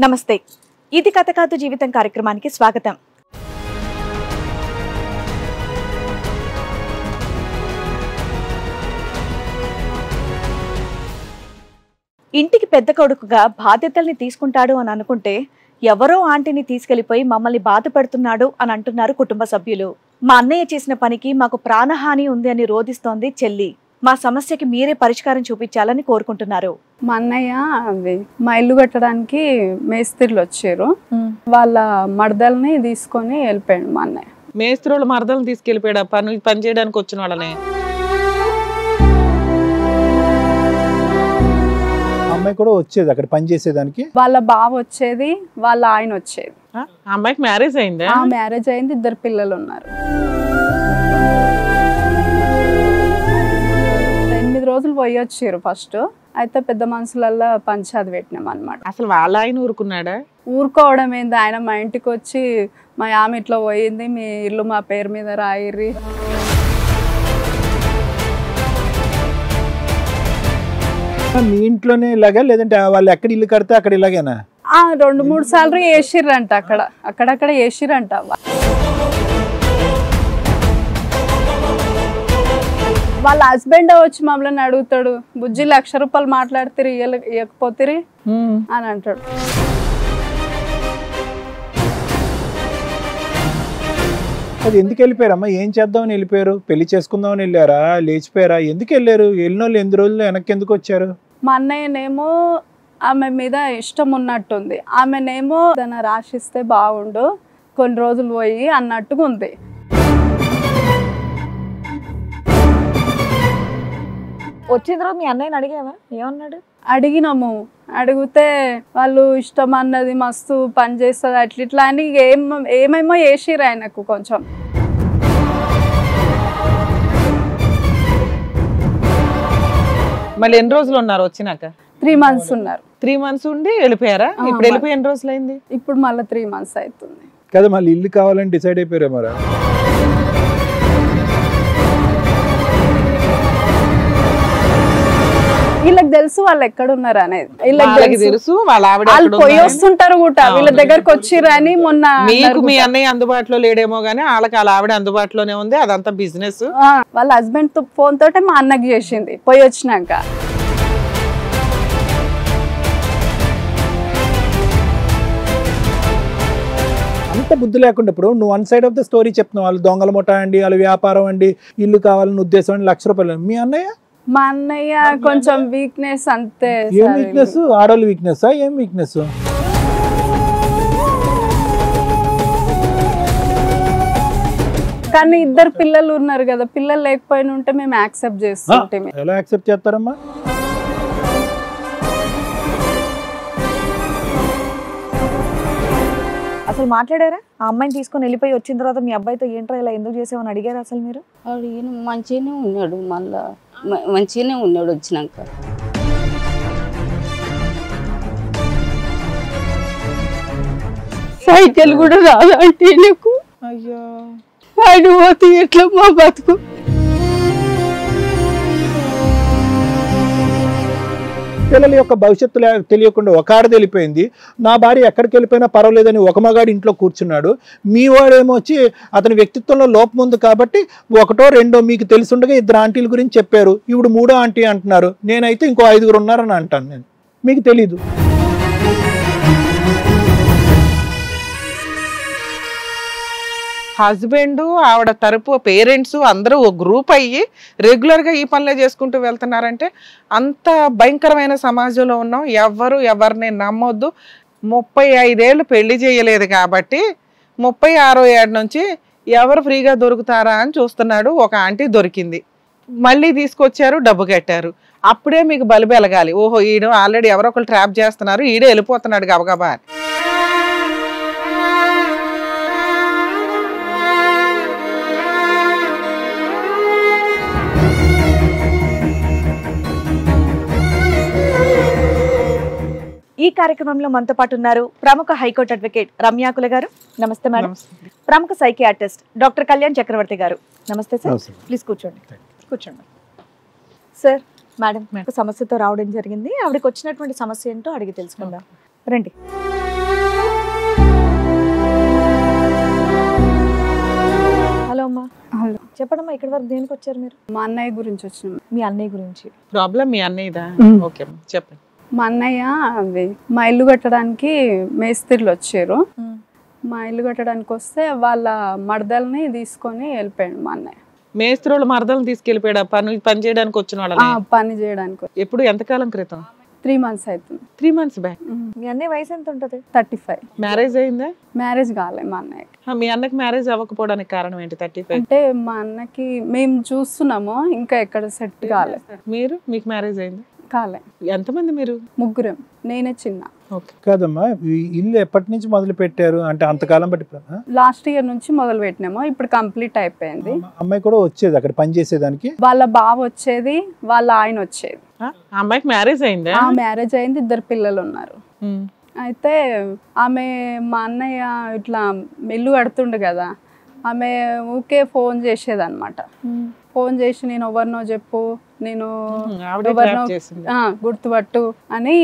నమస్తే, ఇది కథ కాదు జీవితం కార్యక్రమానికి స్వాగతం. ఇంటికి పెద్ద కొడుకుగా బాధ్యతల్ని తీసుకుంటాడు అని అనుకుంటే ఎవరో ఆంటీని తీసుకెళ్లిపోయి మమ్మల్ని బాధ పెడుతున్నాడు అని అంటున్నారు కుటుంబ సభ్యులు. మా అన్నయ్య చేసిన పనికి మాకు ప్రాణహాని ఉంది అని రోధిస్తోంది చెల్లి. మా సమస్యకి మీరే పరిష్కారం చూపించాలని కోరుకుంటున్నారు. మా అన్నయ్య మా ఇల్లు కట్టడానికి మేస్త్రీలు వచ్చారు, వాళ్ళ మరదల్ని తీసుకొని వెళ్ళిపోయాడు. మా అన్నయ్య మేస్త్రులు మరదల్ని తీసుకెళ్ళిపోయాడు పని చేయడానికి వచ్చిన వాళ్ళని. అమ్మాయి కూడా వచ్చేది అక్కడ పని చేసేదానికి. వాళ్ళ బావ వచ్చేది, వాళ్ళ ఆయన వచ్చేది. అమ్మాయికి మ్యారేజ్ అయిందా? మ్యారేజ్ అయింది, 2 పిల్లలు ఉన్నారు. 8 రోజులు పోయి వచ్చారు ఫస్ట్. అయితే పెద్ద మనుషులల్లో పంచాది పెట్టినాం అనమాట. అసలు వాళ్ళ ఆయన ఊరుకున్నాడా? ఊరుకోవడం ఏంది, ఆయన మా ఇంటికి వచ్చి మా ఆమె ఇట్లా పోయింది, మీ ఇల్లు మా పేరు మీద రాయిర్రి. మీ ఇంట్లోనే ఇలాగా లేదంటే వాళ్ళు ఎక్కడ ఇల్లు కడితే అక్కడ ఇలాగేనా? 2-3 సార్లు వేసిర్రంట, అక్కడక్కడ వేసిర్రంట. వాళ్ళ హస్బెండ్ వచ్చి మమ్మల్ని అడుగుతాడు, బుజ్జి 1,00,000 రూపాయలు మాట్లాడితే ఇవ్వకపోతే అని అంటాడు. అది ఎందుకు వెళ్ళిపోయారమ్మా? ఏం చేద్దామని వెళ్ళిపోయారు? పెళ్లి చేసుకుందామని వెళ్ళారా? లేచిపోయారా? ఎందుకు వెళ్ళారు? వెళ్ళిన వాళ్ళు 8 రోజులు వెనక్కి ఎందుకు వచ్చారు? మా అన్నయ్యనేమో ఆమె మీద ఇష్టం ఉన్నట్టుంది, ఆమెనేమో తన రాసిస్తే బాగుండు కొన్ని రోజులు పోయి అన్నట్టుగా ఉంది. వచ్చిన తర్వాత మీ అన్నయ్యని అడిగావా? ఏమన్నాడు? అడిగినాము, అడిగితే వాళ్ళు ఇష్టం అన్నది, మస్తు పని చేస్తుంది అట్లా ఇట్లా అని ఏమేమో వేసిరు ఆయనకు. కొంచెం మళ్ళీ ఎన్ని రోజులు ఉన్నారు వచ్చినాక? 3 months ఉన్నారు. 3 months ఉండి వెళ్ళిపోయారా? ఇప్పుడు వెళ్ళిపోయి ఎన్ని రోజులు అయింది? ఇప్పుడు మళ్ళీ 3 months అవుతుంది కదా. మళ్ళీ ఇల్లు కావాలని డిసైడ్ అయిపోయారా మరి? వీళ్ళకి తెలుసు వాళ్ళు ఎక్కడ ఉన్నారు అనేది. వీళ్ళకి తెలుసు వాళ్ళు పోయి వస్తుంటారు కూడా, వీళ్ళ దగ్గరకు వచ్చిరని. మొన్న మీకు మీ అన్నయ్య అందుబాటులో లేడేమో గానీ వాళ్ళకి వాళ్ళ ఆవిడ అందుబాటులోనే ఉంది. అదంతా బిజినెస్. వాళ్ళ హస్బెండ్ ఫోన్ తోటే మా అన్నకి చేసింది పోయి వచ్చినాక. అంత బుద్ధి లేకుండా ఇప్పుడు నువ్వు 1 side ఆఫ్ ద స్టోరీ చెప్తున్నావు. వాళ్ళు దొంగల ముఠ అండి, వాళ్ళ వ్యాపారం అండి, ఇల్లు కావాలని ఉద్దేశం అండి, 1,00,000 రూపాయలు. మీ అన్నయ్య? మా అన్నయ్య కొంచెం వీక్నెస్ అంతే. ఏం వీక్నెస్? ఆడవాళ్ళ వీక్నెస్? ఏం వీక్నెస్? కానీ 2 పిల్లలు ఉన్నారు కదా, పిల్లలు లేకపోయినా ఉంటే మేము యాక్సెప్ట్ చేస్తుంటే. ఎలా యాక్సెప్ట్ చేస్తారమ్మా? అసలు మాట్లాడారా? ఆ అమ్మాయిని తీసుకొని వెళ్ళిపోయి వచ్చిన తర్వాత మీ అబ్బాయితో ఏంట్రా ఇలా ఎందుకు చేసావని అడిగారు అసలు మీరు? అడిగిన మంచిగానే ఉన్నాడు, మళ్ళా మంచిగానే ఉన్నాడు వచ్చినాక. సైకిల్ కూడా రాదు అంటే నీకు. అయ్యో, అడిపోతే ఎట్లా మా బతుకు? పిల్లల యొక్క భవిష్యత్తు తెలియకుండా ఒక ఆడది వెళ్ళిపోయింది. నా భార్య ఎక్కడికి వెళ్ళిపోయినా పర్వాలేదని ఒక మగాడు ఇంట్లో కూర్చున్నాడు. మీ వాడేమో వచ్చి అతని వ్యక్తిత్వంలో లోపం ఉంది కాబట్టి 1, 2 మీకు తెలిసిండగా 2 ఆంటీల గురించి చెప్పారు. ఇప్పుడు 3వ ఆంటీ అంటున్నారు. నేనైతే ఇంకో 5 ఉన్నారని అంటాను. నేను మీకు తెలీదు. హస్బెండ్ ఆవిడ తరపు పేరెంట్స్ అందరూ ఒక గ్రూప్ అయ్యి రెగ్యులర్గా ఈ పనులే చేసుకుంటూ వెళ్తున్నారంటే అంత భయంకరమైన సమాజంలో ఉన్నాం. ఎవరిని నమ్మొద్దు. 35 ఏళ్ళు పెళ్లి చేయలేదు కాబట్టి 36వ ఏడు నుంచి ఎవరు ఫ్రీగా దొరుకుతారా అని చూస్తున్నాడు. ఒక ఆంటీ దొరికింది, మళ్ళీ తీసుకొచ్చారు, డబ్బు కట్టారు. అప్పుడే మీకు బలి వెలగాలి. ఓహో, ఈడు ఆల్రెడీ ఎవరో ఒకరు ట్రాప్ చేస్తున్నారు, ఈడే వెళ్ళిపోతున్నాడు గబగబా. ఈ కార్యక్రమంలో మనతో పాటు ఉన్నారు ప్రముఖ హైకోర్టు అడ్వకేట్ రమ్యాకుల గారు. నమస్తే మేడం. ప్రముఖ సైకియాట్రిస్ట్ డాక్టర్ కళ్యాణ్ చక్రవర్తి గారు. నమస్తే సార్. ప్లీజ్ కూర్చోండి. సార్, మేడం సమస్యతో రావడం జరిగింది. ఆవిడకి వచ్చినటువంటి సమస్య ఏంటో అడిగి తెలుసుకుందాం. రండి. అమ్మా. హలో. చెప్పడమ్మా, ఇక్కడి వరకు దేనికి వచ్చారు మీరు? మా అన్నయ్య గురించి వచ్చినాం. మీ అన్నయ్య గురించి. ప్రాబ్లం మీ అన్నయ్యదా? ఓకే చెప్పండి. మా అన్నయ్య అవి మా ఇల్లు కట్టడానికి మేస్త్రీలు వచ్చారు. మా ఇల్లు కట్టడానికి వస్తే వాళ్ళ మడదల్ని తీసుకొని వెళ్ళిపోయాడు మా అన్నయ్య. మేస్త్రోళ్ళు మరదలను తీసుకెళ్ళిపోయాడు పని చేయడానికి వచ్చిన వాళ్ళని? పని చేయడానికి. ఎప్పుడు ఎంతకాలం క్రితం? 3 months అవుతుంది. 3 months బ్యాక్. మీ అన్నయ్య వయసు ఎంత ఉంటది? 35. మ్యారేజ్ అయిందా? మ్యారేజ్ కాలే మా అన్నయ్యకి. మీ అన్నకి మ్యారేజ్ అవ్వకపోవడానికి కారణం ఏంటి? 35 అంటే మా అన్నకి మేము చూస్తున్నాము, ఇంకా ఎక్కడ సెట్ కాలే. మీకు మ్యారేజ్ అయింది? కాలే. ఎంతమంది మీరు? 3. నేనే చిన్న. కాదమ్మా, ఈ ఇల్లు ఎప్పటి నుంచి మొదలు పెట్టారు? అంటే అంతకాలం బట్టి లాస్ట్ ఇయర్ నుంచి మొదలు పెట్టినాము, ఇప్పుడు కంప్లీట్ అయిపోయింది. అమ్మాయి కూడా వచ్చేది అక్కడ పని చేసేదానికి? వాళ్ళ బావ వచ్చేది, వాళ్ళ ఆయన వచ్చేది. అమ్మాయికి మ్యారేజ్ అయిందా? మ్యారేజ్ అయింది, 2 పిల్లలు ఉన్నారు. అయితే ఆమె మా అన్నయ్య ఇట్లా ఇల్లు కడుతుండు కదా, ఆమె ఊకే ఫోన్ చేసేది అనమాట. ఫోన్ చేసి నేను ఎవరినో చెప్పు, నేను ఎవరినో గుర్తుపట్టు అని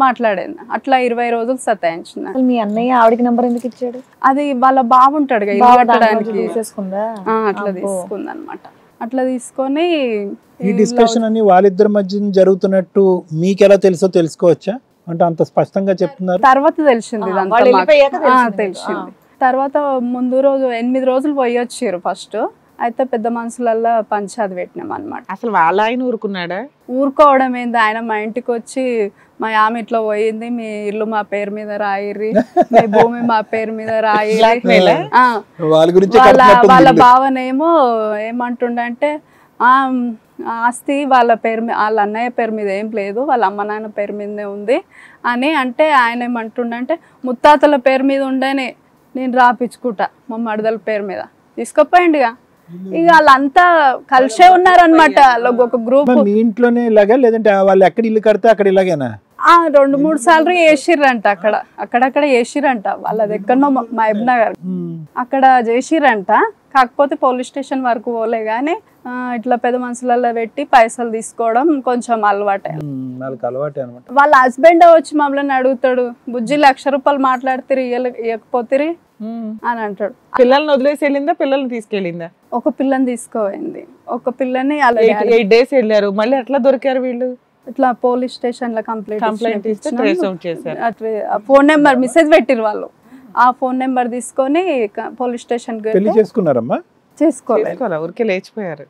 మాట్లాడాను. అట్లా 20 రోజులు సతాయించింది. మీ అన్నయ్య ఆవిడకి నంబర్ ఎందుకు ఇచ్చాడు? అది వాళ్ళ బాగుంటాడు కదా ఇల్లు కట్టడానికి, అట్లా తీసుకుంది అనమాట. అట్లా తీసుకొని ఈ డిస్కషన్ అన్ని వాళ్ళిద్దరి మధ్య జరుగుతున్నట్టు మీకు ఎలా తెలుసో తెలుసుకోవచ్చా? అంటే అంత స్పష్టంగా చెప్తున్నారు. తర్వాత తెలిసింది, తెలిసింది. తర్వాత ముందు రోజు 8 రోజులు పోయి వచ్చారు ఫస్ట్. అయితే పెద్ద మనుషులల్లో పంచాది పెట్టినాం అనమాట. అసలు వాళ్ళ ఆయన ఊరుకున్నాడా? ఊరుకోవడం ఏంది, ఆయన మా ఇంటికి వచ్చి మా ఆమె ఇట్లా పోయింది, మీ ఇల్లు మా పేరు మీద రాయిర్రి, మీ భూమి మా పేరు మీద రాయిర్రి. వాళ్ళ భావనేమో ఏమంటుండంటే ఆస్తి వాళ్ళ పేరు మీద, వాళ్ళ అన్నయ్య పేరు మీద ఏం లేదు, వాళ్ళ అమ్మ నాన్న పేరు మీదే ఉంది అని. అంటే ఆయన ఏమంటుండంటే ముత్తాతల పేరు మీద ఉండని నేను రాపించుకుంటా మా మడదల పేరు మీద, తీసుకోపోయిండిగా. ఇక వాళ్ళంతా కలిసే ఉన్నారనమాట, ఒక గ్రూప్. మీ ఇంట్లోనే ఇలాగా, లేదంటే వాళ్ళు ఎక్కడ ఇల్లు కడితే అక్కడ ఇలాగేనా? 2-3 సార్లు వేసిర్రంట, అక్కడక్కడ వేసిరంట. వాళ్ళది ఎక్కడో మహబూబ్ నగర్ అక్కడ చేసిరంట. కాకపోతే పోలీస్ స్టేషన్ వరకు పోలే గానీ ఇట్లా పెద్ద మనుషులలో పెట్టి పైసలు తీసుకోవడం కొంచెం అలవాటే. వాళ్ళ హస్బెండ్ వచ్చి మమ్మల్ని అడుగుతాడు, బుజ్జి 1,00,000 రూపాయలు మాట్లాడితే ఇవ్వకపోతే అని అంటాడు. పిల్లల్ని వదిలేసి వెళ్ళిందా, పిల్లల్ని తీసుకెళ్ళిందా? ఒక పిల్లని తీసుకోపోయింది, ఒక పిల్లని 8 days వెళ్ళారు. మళ్ళీ ఎట్లా దొరికారు వీళ్ళు? ఇట్లా పోలీస్ స్టేషన్ లో కంప్లైంట్ ఇస్తే ట్రేస్ అవుట్ చేశారు. ఫోన్ నెంబర్ మెసేజ్ పెట్టిరు వాళ్ళు. ఆ ఫోన్ నెంబర్ తీసుకొని పోలీస్ స్టేషన్ చేసుకోలేదు, ఊరికే లేచిపోయారు.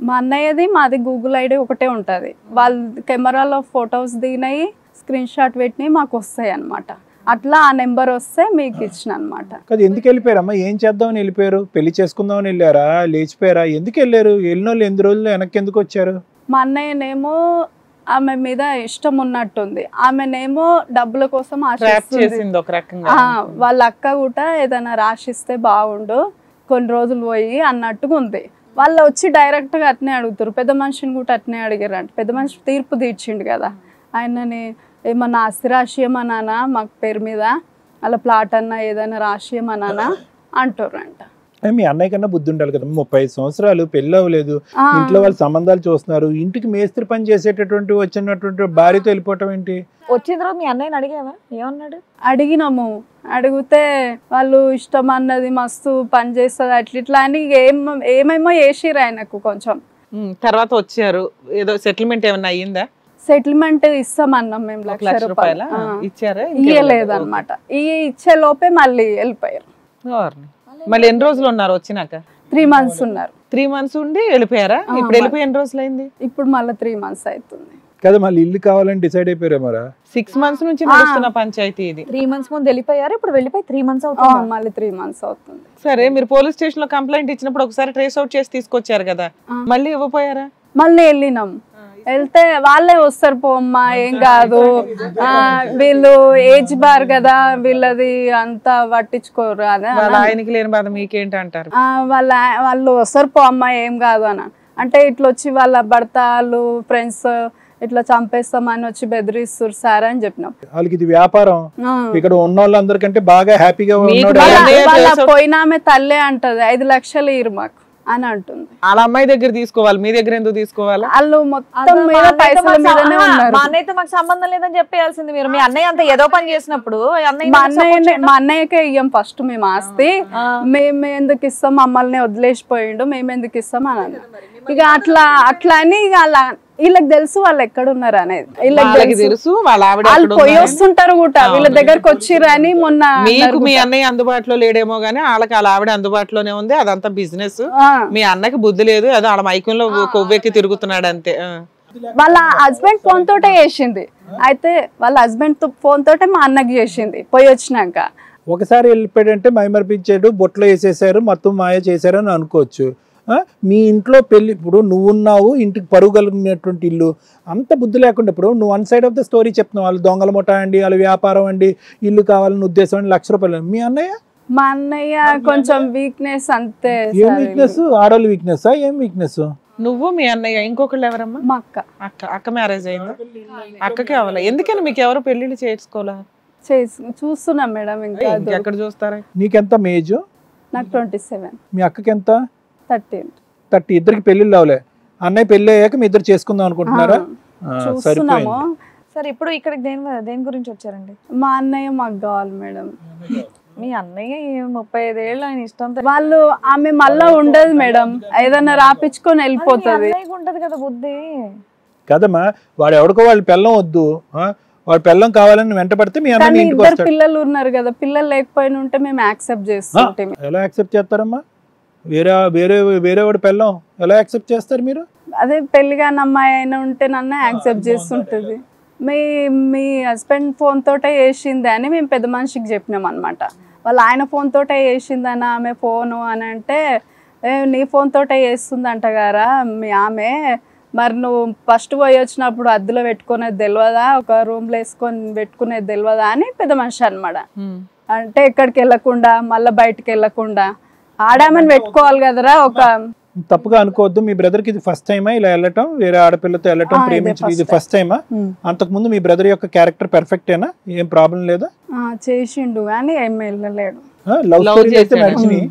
మా అన్నయ్యది మాది గూగుల్ ఐడి ఒకటే ఉంటది. వాళ్ళ కెమెరాలో ఫొటోస్ దిగినాయి, స్క్రీన్ షాట్ పెట్టినాయి, మాకు వస్తాయి అనమాట. అట్లా ఆ నెంబర్ వస్తే మీకు ఇచ్చిన అనమాట. ఎందుకు వెళ్ళిపోయారమ్మా? ఏం చేద్దామని వెళ్ళిపోయారు? పెళ్లి చేసుకుందామని వెళ్ళారా, లేచిపోయారా? ఎందుకు వెళ్ళారు? వెళ్ళిన వాళ్ళు 8 రోజులు వెనక్కి ఎందుకు వచ్చారు? మా అన్నయ్యనేమో ఆమె మీద ఇష్టం ఉన్నట్టుంది, ఆమెనేమో డబ్బుల కోసం ఆశిస్తుంది ఒక రకంగా. వాళ్ళ అక్క కూడా ఏదైనా రాసిస్తే బాగుండు, కొన్ని రోజులు పోయి అన్నట్టుగా ఉంది. వాళ్ళు వచ్చి డైరెక్ట్ గా అట్నే అడుగుతారు. పెద్ద మనిషిని కూడా అట్నే అడిగారంట. పెద్ద మనిషి తీర్పు తీర్చిండు కదా, ఆయనని ఏమన్నా ఆస్తి రాసియమన్నానా మాకు పేరు మీద, అలా ప్లాట్ అన్నా ఏదైనా రాసియమన్నానా అంటారంట. మీ అన్నయ్య కన్నా బుద్ధి ఉండాలి కదా, 35 సంవత్సరాలు పెళ్ళి అవ్వలేదు, ఇంట్లో వాళ్ళు సంబంధాలు చూస్తున్నారు, ఇంటికి మేస్త్రి పని చేసేటటువంటి వచ్చినటువంటి భార్యతో వెళ్ళిపోవటం ఏంటి? వచ్చిన తర్వాత మీ అన్నయ్యని అడిగావా? ఏమన్నాడు? అడిగినాము, అడిగితే వాళ్ళు ఇష్టం అన్నది మస్తు పని చేస్తుంది అట్లా ఇట్లా అని ఏమేమో వేసిరు ఆయనకు. కొంచెం తర్వాత వచ్చారు, ఏదో సెటిల్మెంట్ ఏమన్నా అయ్యిందా? సెటిల్మెంట్ ఇస్తామన్నాం మేము, 1,00,000 రూపాయలు ఇచ్చారా? ఇయ్యలేదు అనమాట. ఇచ్చే లోపే మళ్ళీ వెళ్ళిపోయారు. మళ్ళీ ఎన్ని రోజులు ఉన్నారు వచ్చినాక? 3 months ఉన్నారు. 3 months ఉండి వెళ్ళిపోయారా? ఇప్పుడు వెళ్ళిపోయి ఎన్ని రోజులు అయింది? ఇప్పుడు మళ్ళీ 3 months అవుతుంది కదా. మళ్ళీ ఇల్లు కావాలని డిసైడ్ అయిపోయారు మరా? 6 months నుంచి నడుస్తున్న పంచాయతీ ఇది. 3 months ముందు వెళ్ళిపోయారు, ఇప్పుడు వెళ్ళిపోయి 3 months అవుతుంది. మళ్ళీ 3 months అవుతుంది. సరే, మీరు పోలీస్ స్టేషన్ లో కంప్లైంట్ ఇచ్చినప్పుడు ఒకసారి ట్రేస్ అవుట్ చేసి తీసుకొచ్చారు కదా, మళ్ళీ ఇవ్వపోయారా? మళ్ళీ వెళ్ళినాం. వెళ్తే వాళ్ళే వస్తారు, పోమ్మా ఏం కాదు, వీళ్ళు ఏజ్ బార్ కదా, వీళ్ళది అంతా పట్టించుకోరు. అదే ఆయనకి లేని బాధ మీకేంటి అంటారు. వాళ్ళు వస్తారు, పో అమ్మా ఏం కాదు అని. అంటే ఇట్లా వచ్చి వాళ్ళ భర్తలు ఫ్రెండ్స్ ఇట్లా చంపేస్తామని వచ్చి బెదిరిస్తారు సార్ అని చెప్పినాం. వాళ్ళకి ఇది వ్యాపారం. ఇక్కడ ఉన్న వాళ్ళందరికంటే బాగా హ్యాపీగా పోయినామే తల్లే అంటది, 5 లక్షలు ఇరు మాకు. అని అంటుంది. వాళ్ళ అమ్మాయి దగ్గర తీసుకోవాలి, మీ దగ్గర ఎందుకు తీసుకోవాలా? వాళ్ళు మొత్తం మీద పైసల మీదనే ఉన్నారు. మా అన్నయ్యతో మాకు సంబంధం లేదని చెప్పేయాల్సింది మీరు. మీ అన్నయ్య అంత ఏదో పని చేసినప్పుడు మా అన్నయ్యకే ఇయ్యం ఫస్ట్ మేము ఆస్తి, మేము ఎందుకు ఇస్తాం, మమ్మల్ని వదిలేసిపోయిండు, మేము ఎందుకు ఇస్తాం అని అన్న. ఇక అట్లా అని ఇక వీళ్ళకి తెలుసు వాళ్ళు ఎక్కడ ఉన్నారు అనేది, వీళ్ళకి తెలుసు వాళ్ళు పోయి వస్తుంటారు కూడా వీళ్ళ దగ్గరకు వచ్చిరని. మొన్న మీకు మీ అన్నయ్య అందుబాటులో లేడేమో గానీ వాళ్ళకి వాళ్ళ ఆవిడ అందుబాటులోనే ఉంది, అదంతా బిజినెస్. మీ అన్నకి బుద్ధి లేదు, అదో వాళ్ళ మైకంలో కొవ్వెక్కి తిరుగుతున్నాడు అంతే. వాళ్ళ హస్బెండ్ ఫోన్ తోటే చేసింది, అయితే వాళ్ళ హస్బెండ్ ఫోన్ తోటే మా అన్నకి చేసింది పోయి వచ్చినాక. ఒకసారి వెళ్ళిపోయాడంటే మైమర్పించాడు, బొట్లో వేసేసారు, మొత్తం మాయ చేశారు అని అనుకోవచ్చు. మీ ఇంట్లో పెళ్లి, ఇప్పుడు నువ్వున్నావు, ఇంటికి పరుగు కలిగినటువంటి ఇల్లు, అంత బుద్ధి లేకుండా ఇప్పుడు నువ్వు one side of the story చెప్తున్నావు, వాళ్ళు దొంగల ముఠా అండి, వాళ్ళ వ్యాపారం అండి, ఇల్లు కావాలని ఉద్దేశం అండి, ₹1,00,000. మీ అన్నయ్య? మా అన్నయ్య కొంచెం వీక్నెస్ అంతే. ఏం వీక్నెస్? ఆడవాళ్ళ వీక్నెస్? ఏం వీక్నెస్? నువ్వు మీ అన్నయ్య, ఇంకొకళ్ళు ఎవరమ్మా? మా అక్క మ్యారేజ్ అయిందా? అక్కకే అవ్వాలి. ఎందుకని మీకు ఎవరు పెళ్లిళ్ళు చేసుకోవాలా? చూస్తున్నాం మేడం. ఇంకా ఎక్కడ చూస్తారా? నీకెంత ఏజ్? నాకు 27. మీ అక్కకి ఎంత? 30. ఇద్దరికి పెళ్లిళ్ళు అవలే. అన్నయ్య పెళ్లి అయ్యాక మీ ఇద్దరు చేసుకుందాం అనుకుంటున్నారా? చూస్తున్నాము. సరే, ఇప్పుడు ఇక్కడికి దేని గురించి వచ్చారండి? మా అన్నయ్య మాకు కావాలి మేడం. మీ అన్నయ్య 35 ఏళ్ళు, ఆయన ఇష్టం. వాళ్ళు ఆమె మళ్ళా ఉండదు మేడం, ఏదన్నా రాపించుకొని వెళ్ళిపోతుంది. ఉంటది కదా బుద్ధి. కదమ్మా, వాడు ఎవడికో వాళ్ళ పెళ్ళం వద్దు, వాడు పెళ్ళం కావాలని వెంట పడితే మీ అన్నయ్య ఇంటికి వస్తాడు. ఇద్దరు పిల్లలు ఉన్నారు కదా, పిల్లలు లేకపోయినా ఉంటే మేము యాక్సెప్ట్ చేస్తాం. ఎలా యాక్సెప్ట్ చేస్తారమ్మా? వేరే వాడి పెళ్ళం ఎలా యాక్సెప్ట్ చేస్తారు మీరు? అదే పెళ్లిగాని అమ్మాయి అయినా ఉంటే నన్ను యాక్సెప్ట్ చేస్తుంటది. మీ హస్బెండ్ ఫోన్ తోటే వేసింది అని మేము పెద్ద మనిషికి చెప్పినాం అనమాట. వాళ్ళు ఆయన ఫోన్ తోటే వేసిందని ఆమె ఫోను అని అంటే, నీ ఫోన్ తోటే వేస్తుందంట గారా మీ ఆమె, మరి నువ్వు ఫస్ట్ పోయి వచ్చినప్పుడు అద్దులో పెట్టుకునేది తెలియదా, ఒక రూమ్లో వేసుకొని పెట్టుకునేది తెలియదా అని పెద్ద మనిషి అనమాట. అంటే ఎక్కడికి వెళ్ళకుండా మళ్ళీ బయటకు వెళ్ళకుండా ఆడామని పెట్టుకోవాలి కదరా. ఒక తప్పుగా అనుకోవద్దు, మీ బ్రదర్ కి ఇది ఫస్ట్ టైమా ఇలా వెళ్ళటం, వేరే ఆడపిల్లతో వెళ్ళటం, ప్రేమించడం ఇది ఫస్ట్ టైమా? అంతకుముందు మీ బ్రదర్ యొక్క క్యారెక్టర్ పర్ఫెక్టేనా? ఏం ప్రాబ్లం లేదా? చేసిండు కానీ ఏం వెళ్ళలేడు. లవ్ స్టోరీ అయితే నడిచినాయి,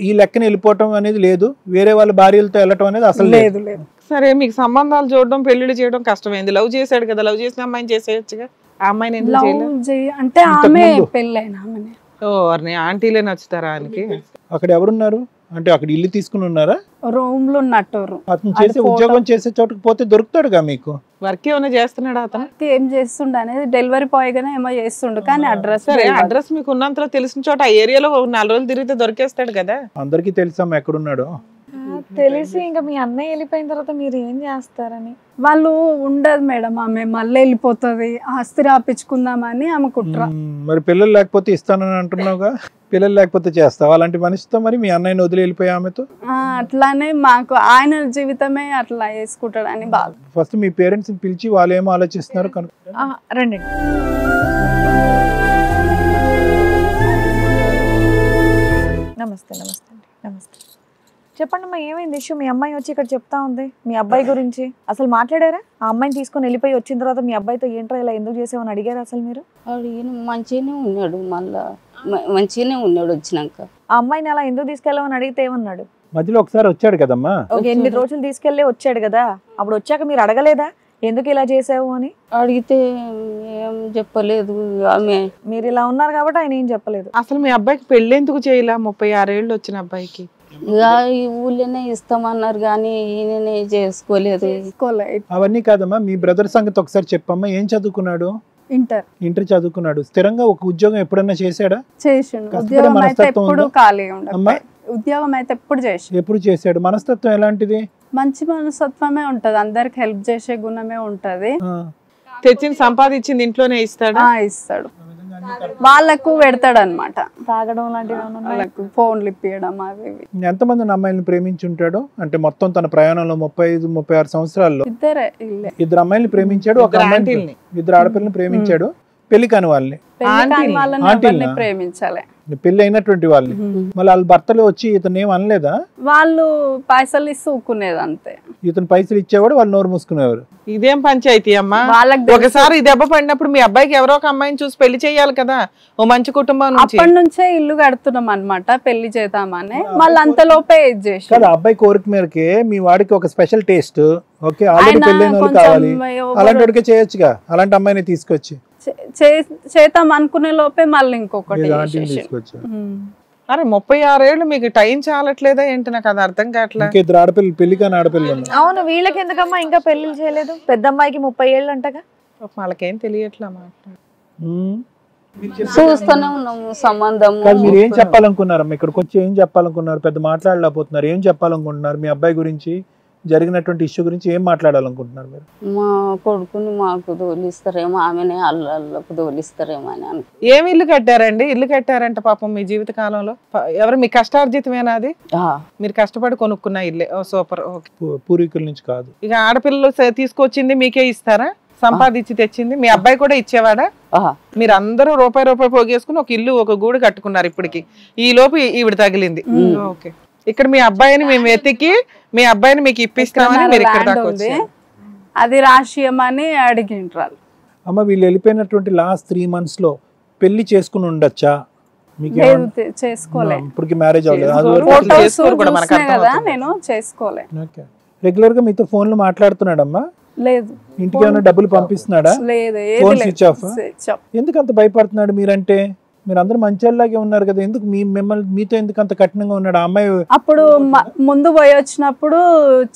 ఈ లెక్కన వెళ్ళిపోవటం అనేది లేదు, వేరే వాళ్ళ భార్యలతో వెళ్ళటం అనేది అసలు లేదు. సరే, మీకు సంబంధాలు చూడడం, పెళ్లిళ్ళు చేయడం కష్టమైంది. లవ్ చేశాడు కదా, లవ్ చేసిన అమ్మాయిని చేసేయచ్చుగా. ఆ అమ్మాయిని అంటే ఆమె పెళ్ళైన ఆమెనే. ఆంటీలే నచ్చుతారా ఆయనకి? అక్కడ ఎవరున్నారు అంటే అక్కడ ఇల్లు తీసుకుని ఉన్నారా? రూమ్ లో ఉన్నట్టు. అతను చేసే ఉద్యోగం చేసే చోటుకు పోతే దొరుకుతాడుగా మీకు. వర్క్ ఏమైనా చేస్తున్నాడు అతను? ఏం చేస్తుండ అనేది డెలివరీ బాయ్ గానే ఏమో చేస్తుండు, కానీ అడ్రస్ మీకు ఉన్నంతలో తెలిసిన చోట ఆ ఏరియాలో 4 రోజులు తిరిగితే దొరికేస్తాడు కదా. అందరికి తెలుసా ఎక్కడున్నాడు? తెలిసి ఇంకా మీ అన్నయ్య వెళ్ళిపోయిన తర్వాత మీరు ఏం చేస్తారని. వాళ్ళు ఉండదు మేడం, ఆమె మళ్ళీ వెళ్ళిపోతుంది, ఆస్తి రాపించుకుందామని ఆమె కుట్ర. మరి పిల్లలు లేకపోతే ఇస్తానని అంటున్నావుగా, పిల్లలు లేకపోతే చేస్తావు అలాంటి మనిషితో? మరి మీ అన్నయ్యని వదిలి వెళ్ళిపోయి ఆమెతో? అట్లానే మాకు ఆయన జీవితమే అట్లా వేసుకుంటాడని బాధ. ఫస్ట్ మీ పేరెంట్స్ పిలిచి వాళ్ళు ఏమో ఆలోచిస్తున్నారు కనుక రండి. నమస్తే. చెప్పండి అమ్మా, ఏమైంది ఇష్యూ? మీ అమ్మాయి వచ్చి ఇక్కడ చెప్తా ఉంది మీ అబ్బాయి గురించి. అసలు మాట్లాడారా? ఆ అమ్మాయిని తీసుకొని వెళ్ళిపోయి వచ్చిన తర్వాత మీ అబ్బాయితో ఏంట్రా ఇలా ఎందుకు చేసావని అడిగారా అసలు మీరు? మంచిగానే ఉన్నాడు, మళ్ళా మంచిగానే ఉన్నాడు. వచ్చినాక ఆ అమ్మాయిని అలా ఎందుకు తీసుకెళ్ళామని అడిగితే ఏమన్నాడు? మధ్యలో ఒకసారి వచ్చాడు కదమ్మా, 8 రోజులు తీసుకెళ్లి వచ్చాడు కదా, అప్పుడు వచ్చాక మీరు అడగలేదా ఎందుకు ఇలా చేసావు అని? అడిగితే ఏం చెప్పలేదు ఆమె. మీరు ఇలా ఉన్నారు కాబట్టి ఆయన ఏం చెప్పలేదు. అసలు మీ అబ్బాయికి పెళ్లి ఎందుకు చేయలే? 36 ఏళ్ళు వచ్చిన అబ్బాయికి ఇక ఈ ఊళ్ళోనే ఇస్తామన్నారు కానీ ఈయననే చేసుకోలేదు. అవన్నీ కాదమ్మా, మీ బ్రదర్ సంగతి ఒకసారి చెప్పమ్మా. ఏం చదువుకున్నాడు? ఇంటర్ చదువుకున్నాడు. స్థిరంగా ఒక ఉద్యోగం ఎప్పుడన్నా చేశాడా? ఎప్పుడు చేశాడు? మనస్తత్వం ఎలాంటిది? మంచి మనస్తత్వమే ఉంటది, అందరికి హెల్ప్ చేసే గుణమే ఉంటది. తెచ్చింది సంపాదించింది ఇంట్లోనే ఇస్తాడు, వాళ్ళకు పెడతాడు అనమాట. తాగడం లాంటివి, ఫోన్లు ఇప్పియడం అవి. ఎంతమంది అమ్మాయిలను ప్రేమించి ఉంటాడు? అంటే మొత్తం తన ప్రయాణంలో 35-36 సంవత్సరాల్లో 2 అమ్మాయిలను ప్రేమించాడు, ఒక అమ్మాయిని 2 ఆడపిల్లని ప్రేమించాడు. పెళ్లి కాని వాళ్ళని ప్రేమించాలి. పెళ్లి అయినటువంటి వాళ్ళని. మళ్ళీ వాళ్ళ భర్తలు వచ్చి ఇతను ఏం అనలేదా? వాళ్ళు పైసలు ఇస్తూ ఊకునేది అంతే. ఇతను పైసలు ఇచ్చేవాడు, వాళ్ళు నోరు మూసుకునేవారు. ఇదేం పంచాయతీ అమ్మా? వాళ్ళకి తెలుసు. ఒకసారి ఈ దెబ్బ పడినప్పుడు మీ అబ్బాయికి ఎవరో ఒక అమ్మాయిని చూసి పెళ్లి చేయాలి కదా, ఓ మంచి కుటుంబం నుంచి. అప్పటి నుంచే ఇల్లు కడుతున్నాం అన్నమాట, పెళ్లి చేద్దామని. మళ్ళీ అంతలోపే ఇది చేసి కదా అబ్బాయి కోరిక మేరకే మీ వాడికి ఒక స్పెషల్ టేస్ట్. ఓకే, ఆల్రెడీ పెళ్ళైన వాళ్ళు కావాలి, అలాంటి వాడికే చేయొచ్చుగా, అలాంటి అమ్మాయిని తీసుకొచ్చి చేద్దాం అనుకునే లోపే మళ్ళీ ఇంకొకటి తీసుకొచ్చి. అరే 36 ఏళ్ళు మీకు టైం చాలట్లేదా ఏంటి? నాకు అది అర్థం కావట్లేదు. ఇంకా ఇద్దరు ఆడపిల్లలు, పెళ్లి కానీ ఆడపిల్లలు. అవును, వీళ్ళకి ఎందుకమ్మా ఇంకా పెళ్లిళ్ళు చేయలేదు? పెద్ద అమ్మాయికి 30 ఏళ్ళు అంటగా. వాళ్ళకేం తెలియట్లా మాట్లాడు. చూస్తూనే ఉన్నాము సంబంధం. మీరు ఏం చెప్పాలనుకున్నారమ్మా? ఇక్కడికి వచ్చి ఏం చెప్పాలనుకున్నారు? పెద్ద మాట్లాడలేకపోతున్నారు. ఏం చెప్పాలనుకుంటున్నారు? మీ అబ్బాయి గురించి జరిగినటువంటి ఇష్యూ గురించి ఏం మాట్లాడాలనుకుంటున్నారు మీరు? మా కొడుకుని మాకు తోలిస్తారేమో, ఆమెనే అల్లకు తోలిస్తారేమో అని. ఏమి ఇల్లు కట్టారండి? ఇల్లు కట్టారంట పాపం మీ జీవిత కాలంలో. ఎవరు మీ కష్టార్జితమేనా అది? మీరు కష్టపడి కొనుక్కున్న ఇల్లే. ఓ సూపర్. ఓకే, పూర్వీకుల నుంచి కాదు. ఇక ఆడపిల్లలు తీసుకొచ్చింది మీకే ఇస్తారా? సంపాదించి తెచ్చింది మీ అబ్బాయి కూడా ఇచ్చేవాడా? మీరు అందరూ రూపాయి పోగేసుకుని ఒక ఇల్లు, ఒక గూడు కట్టుకున్నారు. ఇప్పటికి ఈ లోపు ఈవిడ తగిలింది. ఓకే, ఇక్కడ మీ అబ్బాయిని మేము వెతికి మీ అబ్బాయిని మీకు ఇప్పిస్తామని మీరు ఇక్కడ దాకా వచ్చారు. అది రాష్ట్రీయమని అడిగింటారు. అమ్మ, వీళ్ళు వెళ్ళిపోయినటువంటి లాస్ట్ 3 months లో పెళ్లి చేసుకుని ఉండొచ్చా? మీకు చేసుకోలే, ఇప్పటికి మ్యారేజ్ అవ్వలేదు. నేను చేసుకోలే. రెగ్యులర్ గా మీతో ఫోన్ లో మాట్లాడుతున్నాడమ్మా? లేదు. ఇంటికి ఏమైనా డబ్బులు పంపిస్తున్నాడా? లేదు. Phone switch off. ఎందుకు అంత భయపడుతున్నాడు మీరంటే? మీరు అందరూ మంచిలాగే ఉన్నారు కదా, ఎందుకు మిమ్మల్ని మీతో ఎందుకు అంత కఠినంగా ఉన్నాడు ఆ అమ్మాయి? అప్పుడు ముందు పోయి వచ్చినప్పుడు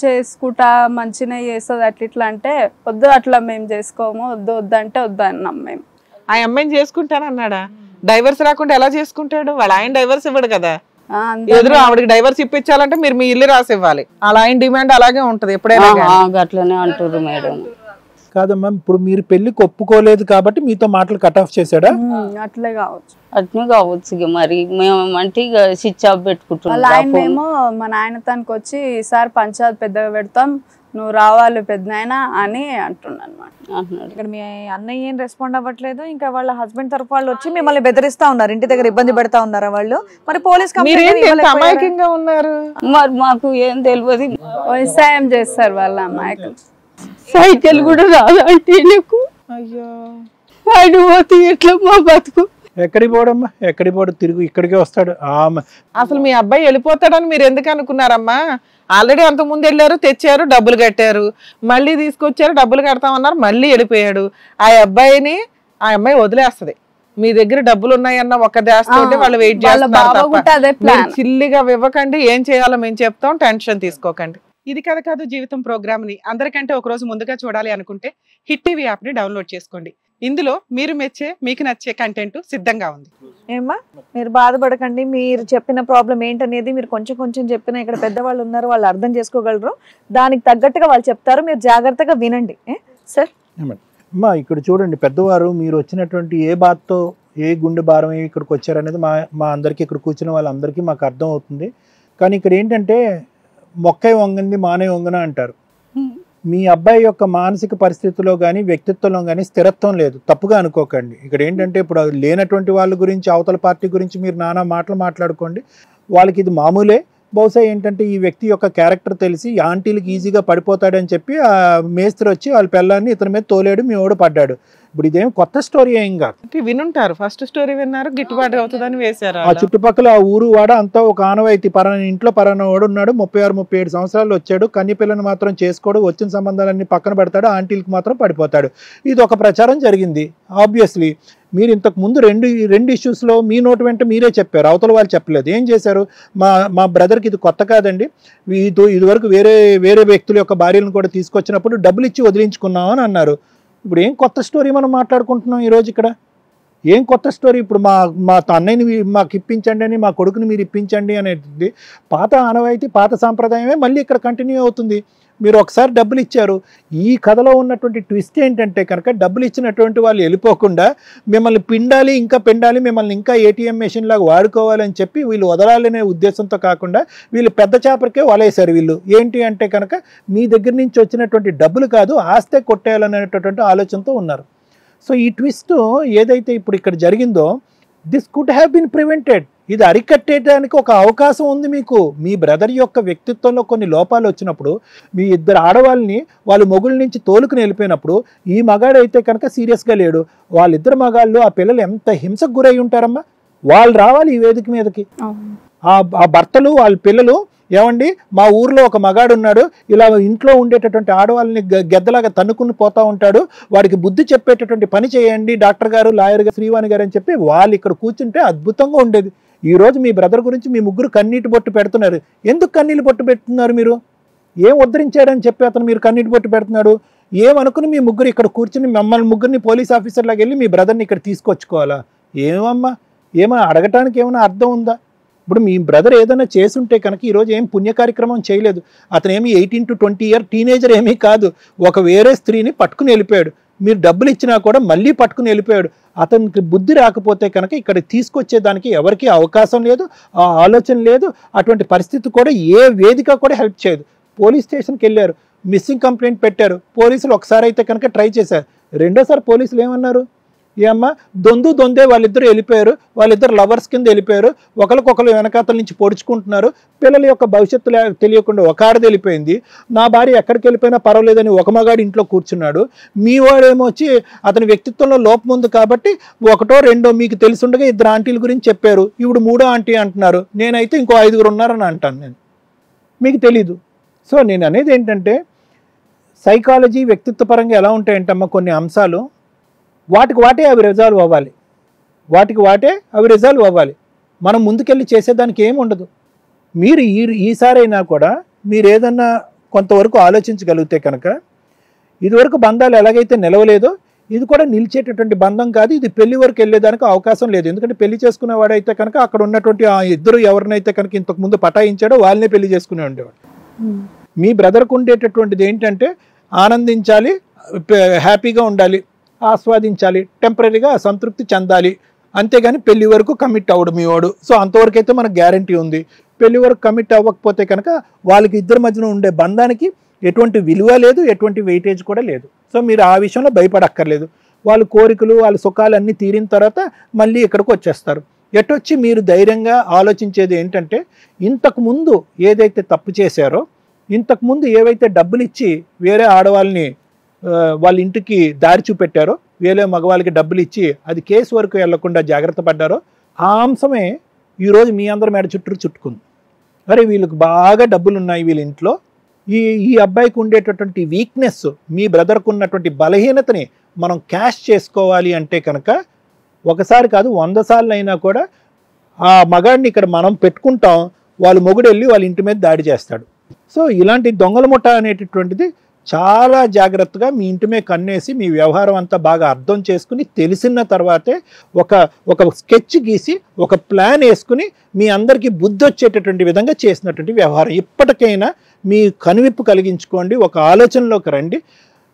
చేసుకుంటా మంచిగా చేస్తుంది అట్లా ఇట్లా అంటే, వద్దు అట్లా మేము చేసుకోము, వద్దు అంటే వద్దు అన్నాం మేము. ఆ అమ్మాయిని చేసుకుంటానన్నాడా? డైవర్స్ రాకుండా ఎలా చేసుకుంటాడు? వాళ్ళ ఆయన డైవర్స్ ఇవ్వడు కదా. ఎదురు ఆవిడకి డైవర్స్ ఇప్పించాలంటే మీరు మీ ఇల్లు రాసి ఇవ్వాలి. అలా ఆయన డిమాండ్ అలాగే ఉంటది ఎప్పుడైనా. అట్లనే అంటారు మేడం. కాదమ్మా, ఇప్పుడు మీరు పెళ్లికి ఒప్పుకోలేదు కాబట్టి మీతో మాటలు కట్ ఆఫ్ చేశాడా? అట్లే కావచ్చు. అట్నే కావచ్చు. ఇక మరి మేమంటే ఇక స్విచ్ ఆఫ్ పెట్టుకుంటున్నాం. మేము మా నాయన తనకు వచ్చి ఈసారి పంచాయతీ పెద్దగా పెడతాం, నువ్వు రావాలి పెద్దనాయన అని అంటున్నాను అన్నమాట. ఇక్కడ మీ అన్నయ్య ఏం రెస్పాండ్ అవ్వట్లేదు. ఇంకా వాళ్ళ హస్బెండ్ తరఫు వాళ్ళు వచ్చి మిమ్మల్ని బెదిరిస్తా ఉన్నారు, ఇంటి దగ్గర ఇబ్బంది పెడతా ఉన్నారా వాళ్ళు? మరి పోలీస్ అమాయకంగా ఉన్నారు. మరి మాకు ఏం తెలియదు. వ్యవసాయం చేస్తారు వాళ్ళ అమ్మాయికి. సైకిల్ కూడా రాదు అంటే నీకు. అయ్యో, ఆయన పోతే ఎట్లా మా బతుకు? ఎక్కడికి పోడమ్మా, ఎక్కడికి పోడు, తిరిగి ఇక్కడికే వస్తాడు. అసలు మీ అబ్బాయి వెళ్ళిపోతాడని మీరు ఎందుకు అనుకున్నారమ్మా? ఆల్రెడీ అంత ముందు వెళ్ళారు, తెచ్చారు, డబ్బులు కట్టారు, మళ్ళీ తీసుకొచ్చారు, డబ్బులు కడతామన్నారు, మళ్ళీ వెళ్ళిపోయాడు. ఆ అమ్మాయి వదిలేస్తది. మీ దగ్గర డబ్బులు ఉన్నాయన్న ఒక దాస్తోటి వాళ్ళు వెయిట్ చేస్తారు. చిల్లిగా ఇవ్వకండి, ఏం చేయాలో మేము చెప్తాం, టెన్షన్ తీసుకోకండి. ఇది కథ కాదు జీవితం ప్రోగ్రామ్ ని అందరికంటే ఒక రోజు ముందుగా చూడాలి అనుకుంటే హిట్ టీవీ యాప్ ని డౌన్లోడ్ చేసుకోండి. ఇందులో మీరు మెచ్చే, మీకు నచ్చే కంటెంట్ సిద్ధంగా ఉంది. ఏమ్మా, మీరు బాధపడకండి. మీరు చెప్పిన ప్రాబ్లం ఏంటనేది మీరు కొంచెం చెప్పినా ఇక్కడ పెద్దవాళ్ళు ఉన్నారు, వాళ్ళు అర్థం చేసుకోగలరు. దానికి తగ్గట్టుగా వాళ్ళు చెప్తారు, మీరు జాగ్రత్తగా వినండి. సార్ అమ్మా, ఇక్కడ చూడండి, పెద్దవారు మీరు వచ్చినటువంటి ఏ బాధతో, ఏ గుండె భారం ఇక్కడికి వచ్చారనేది మా అందరికీ, ఇక్కడ కూర్చున్న వాళ్ళందరికీ మాకు అర్థం అవుతుంది. కానీ ఇక్కడ ఏంటంటే మొక్కై వంగంది మానే వంగన అంటారు. మీ అబ్బాయి యొక్క మానసిక పరిస్థితిలో కానీ వ్యక్తిత్వంలో కానీ స్థిరత్వం లేదు, తప్పుగా అనుకోకండి. ఇక్కడ ఏంటంటే ఇప్పుడు లేనటువంటి వాళ్ళ గురించి, అవతల పార్టీ గురించి మీరు నానా మాటలు మాట్లాడుకోండి, వాళ్ళకి ఇది మామూలే. బహుశా ఏంటంటే ఈ వ్యక్తి యొక్క క్యారెక్టర్ తెలిసి ఆంటీలకి ఈజీగా పడిపోతాడని చెప్పి ఆ మేస్త్రి వచ్చి వాళ్ళ పిల్లాన్ని ఇతని మీద తోలేడు, మీ ఓడు పడ్డాడు. ఇప్పుడు ఇదేం కొత్త స్టోరీ ఏం కాదు. వినుంటారు, ఫస్ట్ స్టోరీ విన్నారు, గిట్టుబాటు అవుతుందని వేశారు. ఆ చుట్టుపక్కల ఆ ఊరు వాడ అంతా ఒక ఆనవాయితీ. ఇంట్లో పరాన్న వాడు ఉన్నాడు, 36-37 సంవత్సరాలు వచ్చాడు, కన్య పిల్లని మాత్రం చేసుకోడు, వచ్చిన సంబంధాలన్నీ పక్కన పెడతాడు, ఆంటీలకు మాత్రం పడిపోతాడు. ఇది ఒక ప్రచారం జరిగింది. ఆబ్వియస్లీ మీరు ఇంతకు ముందు రెండు ఇష్యూస్లో మీ నోటి వెంట మీరే చెప్పారు, అవతల వాళ్ళు చెప్పలేదు. ఏం చేశారు? మా బ్రదర్కి ఇది కొత్త కాదండి, ఇదివరకు వేరే వ్యక్తుల యొక్క భార్యలను కూడా తీసుకొచ్చినప్పుడు డబ్బులు ఇచ్చి వదిలించుకున్నాం అని అన్నారు. ఇప్పుడు ఏం కొత్త స్టోరీ మనం మాట్లాడుకుంటున్నాం ఈరోజు ఇక్కడ? ఏం కొత్త స్టోరీ? ఇప్పుడు మా అన్నయ్యని మాకు ఇప్పించండి అని, మా కొడుకుని మీరు ఇప్పించండి అనేది పాత ఆనవాయితీ, పాత సాంప్రదాయమే మళ్ళీ ఇక్కడ కంటిన్యూ అవుతుంది. మీరు ఒకసారి డబ్బులు ఇచ్చారు. ఈ కథలో ఉన్నటువంటి ట్విస్ట్ ఏంటంటే కనుక డబ్బులు ఇచ్చినటువంటి వాళ్ళు వెళ్ళిపోకుండా మిమ్మల్ని పిండాలి, ఇంకా పిండాలి, మిమ్మల్ని ఇంకా ఏటీఎం మెషిన్ లాగా వాడుకోవాలని చెప్పి వీళ్ళు వదలాలనే ఉద్దేశంతో కాకుండా వీళ్ళు పెద్ద చేపరికే వలేశారు. వీళ్ళు ఏంటి అంటే కనుక మీ దగ్గర నుంచి వచ్చినటువంటి డబ్బులు కాదు, ఆస్తే కొట్టేయాలనేటటువంటి ఆలోచనతో ఉన్నారు. సో ఈ ట్విస్ట్ ఏదైతే ఇప్పుడు ఇక్కడ జరిగిందో, this could have been prevented. ఇది అరికట్టేయడానికి ఒక అవకాశం ఉంది మీకు. మీ బ్రదర్ యొక్క వ్యక్తిత్వంలో కొన్ని లోపాలు వచ్చినప్పుడు, మీ ఇద్దరు ఆడవాళ్ళని వాళ్ళు మొగుళ్ళ నుంచి తోలుకుని వెళ్ళిపోయినప్పుడు, ఈ మగాడైతే కనుక సీరియస్గా లేడు, వాళ్ళిద్దరు మగాళ్ళు ఆ పిల్లలు ఎంత హింసకు గురై ఉంటారమ్మా. వాళ్ళు రావాలి ఈ వేదిక మీదకి. ఆ భర్తలు వాళ్ళ పిల్లలు, ఏమండి మా ఊర్లో ఒక మగాడు ఉన్నాడు, ఇలా ఇంట్లో ఉండేటటువంటి ఆడవాళ్ళని గెద్దలాగా తన్నుకుని పోతా ఉంటాడు, వాడికి బుద్ధి చెప్పేటటువంటి పని చేయండి డాక్టర్ గారు, లాయర్ గారు, శ్రీవాణి గారు అని చెప్పి వాళ్ళు ఇక్కడ కూర్చుంటే అద్భుతంగా ఉండేది. ఈ రోజు మీ బ్రదర్ గురించి మీ ముగ్గురు కన్నీటి బొట్టు పెడుతున్నారు. ఎందుకు కన్నీళ్ళు బొట్టు పెడుతున్నారు మీరు? ఏం ఉద్ధరించాడని చెప్పి అతను మీరు కన్నీటి బొట్టు పెడుతున్నాడు? ఏమనుకుని మీ ముగ్గురు ఇక్కడ కూర్చుని మమ్మల్ని ముగ్గురిని పోలీస్ ఆఫీసర్ లాగా వెళ్ళి మీ బ్రదర్ని ఇక్కడ తీసుకొచ్చుకోవాలా? ఏమమ్మా, ఏమైనా అడగటానికి ఏమైనా అర్థం ఉందా? ఇప్పుడు మీ బ్రదర్ ఏదైనా చేసుంటే కనుక ఈరోజు ఏం పుణ్య కార్యక్రమం చేయలేదు. అతను ఏమి 18 to 20 year టీనేజర్ ఏమీ కాదు. ఒక వేరే స్త్రీని పట్టుకుని వెళ్ళిపోయాడు. మీరు డబ్బులు ఇచ్చినా కూడా మళ్ళీ పట్టుకుని వెళ్ళిపోయాడు. అతనికి బుద్ధి రాకపోతే కనుక ఇక్కడ తీసుకొచ్చేదానికి ఎవరికీ అవకాశం లేదు, ఆ ఆలోచన లేదు. అటువంటి పరిస్థితి కూడా ఏ వేదిక కూడా హెల్ప్ చేయదు. పోలీస్ స్టేషన్కి వెళ్ళారు, మిస్సింగ్ కంప్లైంట్ పెట్టారు. పోలీసులు ఒకసారి అయితే కనుక ట్రై చేశారు, రెండోసారి పోలీసులు ఏమన్నారు? ఏమ్మా దొందే వాళ్ళిద్దరు వెళ్ళిపోయారు, వాళ్ళిద్దరు లవర్స్ కింద వెళ్ళిపోయారు, ఒకరికొకరు వెనకాతల నుంచి పొడుచుకుంటున్నారు, పిల్లల యొక్క భవిష్యత్తు తెలియకుండా ఒక ఆడది వెళ్ళిపోయింది, నా భార్య ఎక్కడికి వెళ్ళిపోయినా పర్వాలేదని ఒక మగాడు ఇంట్లో కూర్చున్నాడు, మీ వాడేమో వచ్చి అతని వ్యక్తిత్వంలో లోపం ఉంది కాబట్టి ఒకటో రెండో మీకు తెలిసిండగా ఇద్దరు ఆంటీల గురించి చెప్పారు, ఇప్పుడు మూడో ఆంటీ అంటున్నారు, నేనైతే ఇంకో 5 ఉన్నారని అంటాను నేను, మీకు తెలీదు. సో నేను అనేది ఏంటంటే సైకాలజీ వ్యక్తిత్వపరంగా ఎలా ఉంటాయంటమ్మా కొన్ని అంశాలు, వాటికి వాటే అవి రిజాల్వ్ అవ్వాలి, మనం ముందుకెళ్ళి చేసేదానికి ఏమి ఉండదు. మీరు ఈసారైనా కూడా మీరు ఏదన్నా కొంతవరకు ఆలోచించగలిగితే కనుక ఇదివరకు బంధాలు ఎలాగైతే నిలవలేదో ఇది కూడా నిలిచేటటువంటి బంధం కాదు, ఇది పెళ్లి వరకు వెళ్ళేదానికి అవకాశం లేదు. ఎందుకంటే పెళ్లి చేసుకునేవాడైతే కనుక అక్కడ ఉన్నటువంటి ఆ ఇద్దరు ఎవరినైతే కనుక ఇంతకుముందు పటాయించాడో వాళ్ళనే పెళ్లి చేసుకునే ఉండేవాడు. మీ బ్రదర్కు ఉండేటటువంటిది ఏంటంటే ఆనందించాలి, హ్యాపీగా ఉండాలి, ఆస్వాదించాలి, టెంపరీగా సంతృప్తి చెందాలి, అంతేగాని పెళ్లి వరకు కమిట్ అవ్వడు మీ వాడు. సో అంతవరకు అయితే మనకు గ్యారంటీ ఉంది. పెళ్లి వరకు కమిట్ అవ్వకపోతే కనుక వాళ్ళకి ఇద్దరి మధ్యన ఉండే బంధానికి ఎటువంటి విలువ లేదు, ఎటువంటి వెయిటేజ్ కూడా లేదు. సో మీరు ఆ విషయంలో భయపడక్కర్లేదు. వాళ్ళ కోరికలు వాళ్ళ సుఖాలు అన్నీ తీరిన తర్వాత మళ్ళీ ఇక్కడికి వచ్చేస్తారు. ఎటొచ్చి మీరు ధైర్యంగా ఆలోచించేది ఏంటంటే ఇంతకుముందు ఏదైతే తప్పు చేశారో, ఇంతకుముందు ఏవైతే డబ్బులు ఇచ్చి వేరే ఆడవాళ్ళని వాళ్ళ ఇంటికి దారి చూపెట్టారో, వేరే మగవాళ్ళకి డబ్బులు ఇచ్చి అది కేసు వరకు వెళ్లకుండా జాగ్రత్త పడ్డారో, ఆ అంశమే ఈరోజు మీ అందరి మేడ చుట్టుకుంది. అరే వీళ్ళకి బాగా డబ్బులు ఉన్నాయి వీళ్ళ ఇంట్లో, ఈ అబ్బాయికి ఉండేటటువంటి వీక్నెస్, మీ బ్రదర్కు ఉన్నటువంటి బలహీనతని మనం క్యాష్ చేసుకోవాలి అంటే కనుక ఒకసారి కాదు 100 సార్లు అయినా కూడా ఆ మగాడిని ఇక్కడ మనం పెట్టుకుంటాం, వాళ్ళ మొగుడు వెళ్ళి వాళ్ళ ఇంటి మీద దాడి చేస్తాడు. సో ఇలాంటి దొంగల ముఠ అనేటటువంటిది చాలా జాగ్రత్తగా మీ ఇంటి మీద కన్నేసి మీ వ్యవహారం అంతా బాగా అర్థం చేసుకుని తెలిసిన తర్వాతే ఒక స్కెచ్ గీసి ఒక ప్లాన్ వేసుకుని మీ అందరికీ బుద్ధి వచ్చేటటువంటి విధంగా చేసినటువంటి వ్యవహారం. ఇప్పటికైనా మీ కనువిప్పు కలిగించుకోండి, ఒక ఆలోచనలోకి రండి.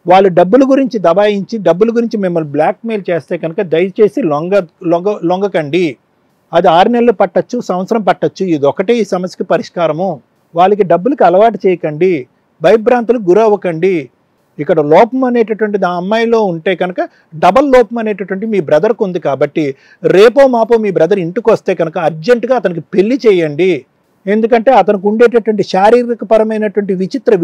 వాళ్ళు డబ్బుల గురించి దబాయించి డబ్బుల గురించి మిమ్మల్ని బ్లాక్మెయిల్ చేస్తే కనుక దయచేసి లొంగకండి. అది 6 నెలలు పట్టచ్చు, సంవత్సరం పట్టచ్చు, ఇది ఒకటే ఈ సమస్యకి పరిష్కారము. వాళ్ళకి డబ్బులకి అలవాటు చేయకండి, భయభ్రాంతులకు గురవ్వకండి. ఇక్కడ లోపం అనేటటువంటిది ఆ అమ్మాయిలో ఉంటే కనుక డబల్ లోపం అనేటటువంటి మీ బ్రదర్కు ఉంది కాబట్టి రేపో మాపో మీ బ్రదర్ ఇంటికి వస్తే కనుక అర్జెంటుగా అతనికి పెళ్లి చేయండి. ఎందుకంటే అతనికి ఉండేటటువంటి శారీరక పరమైనటువంటి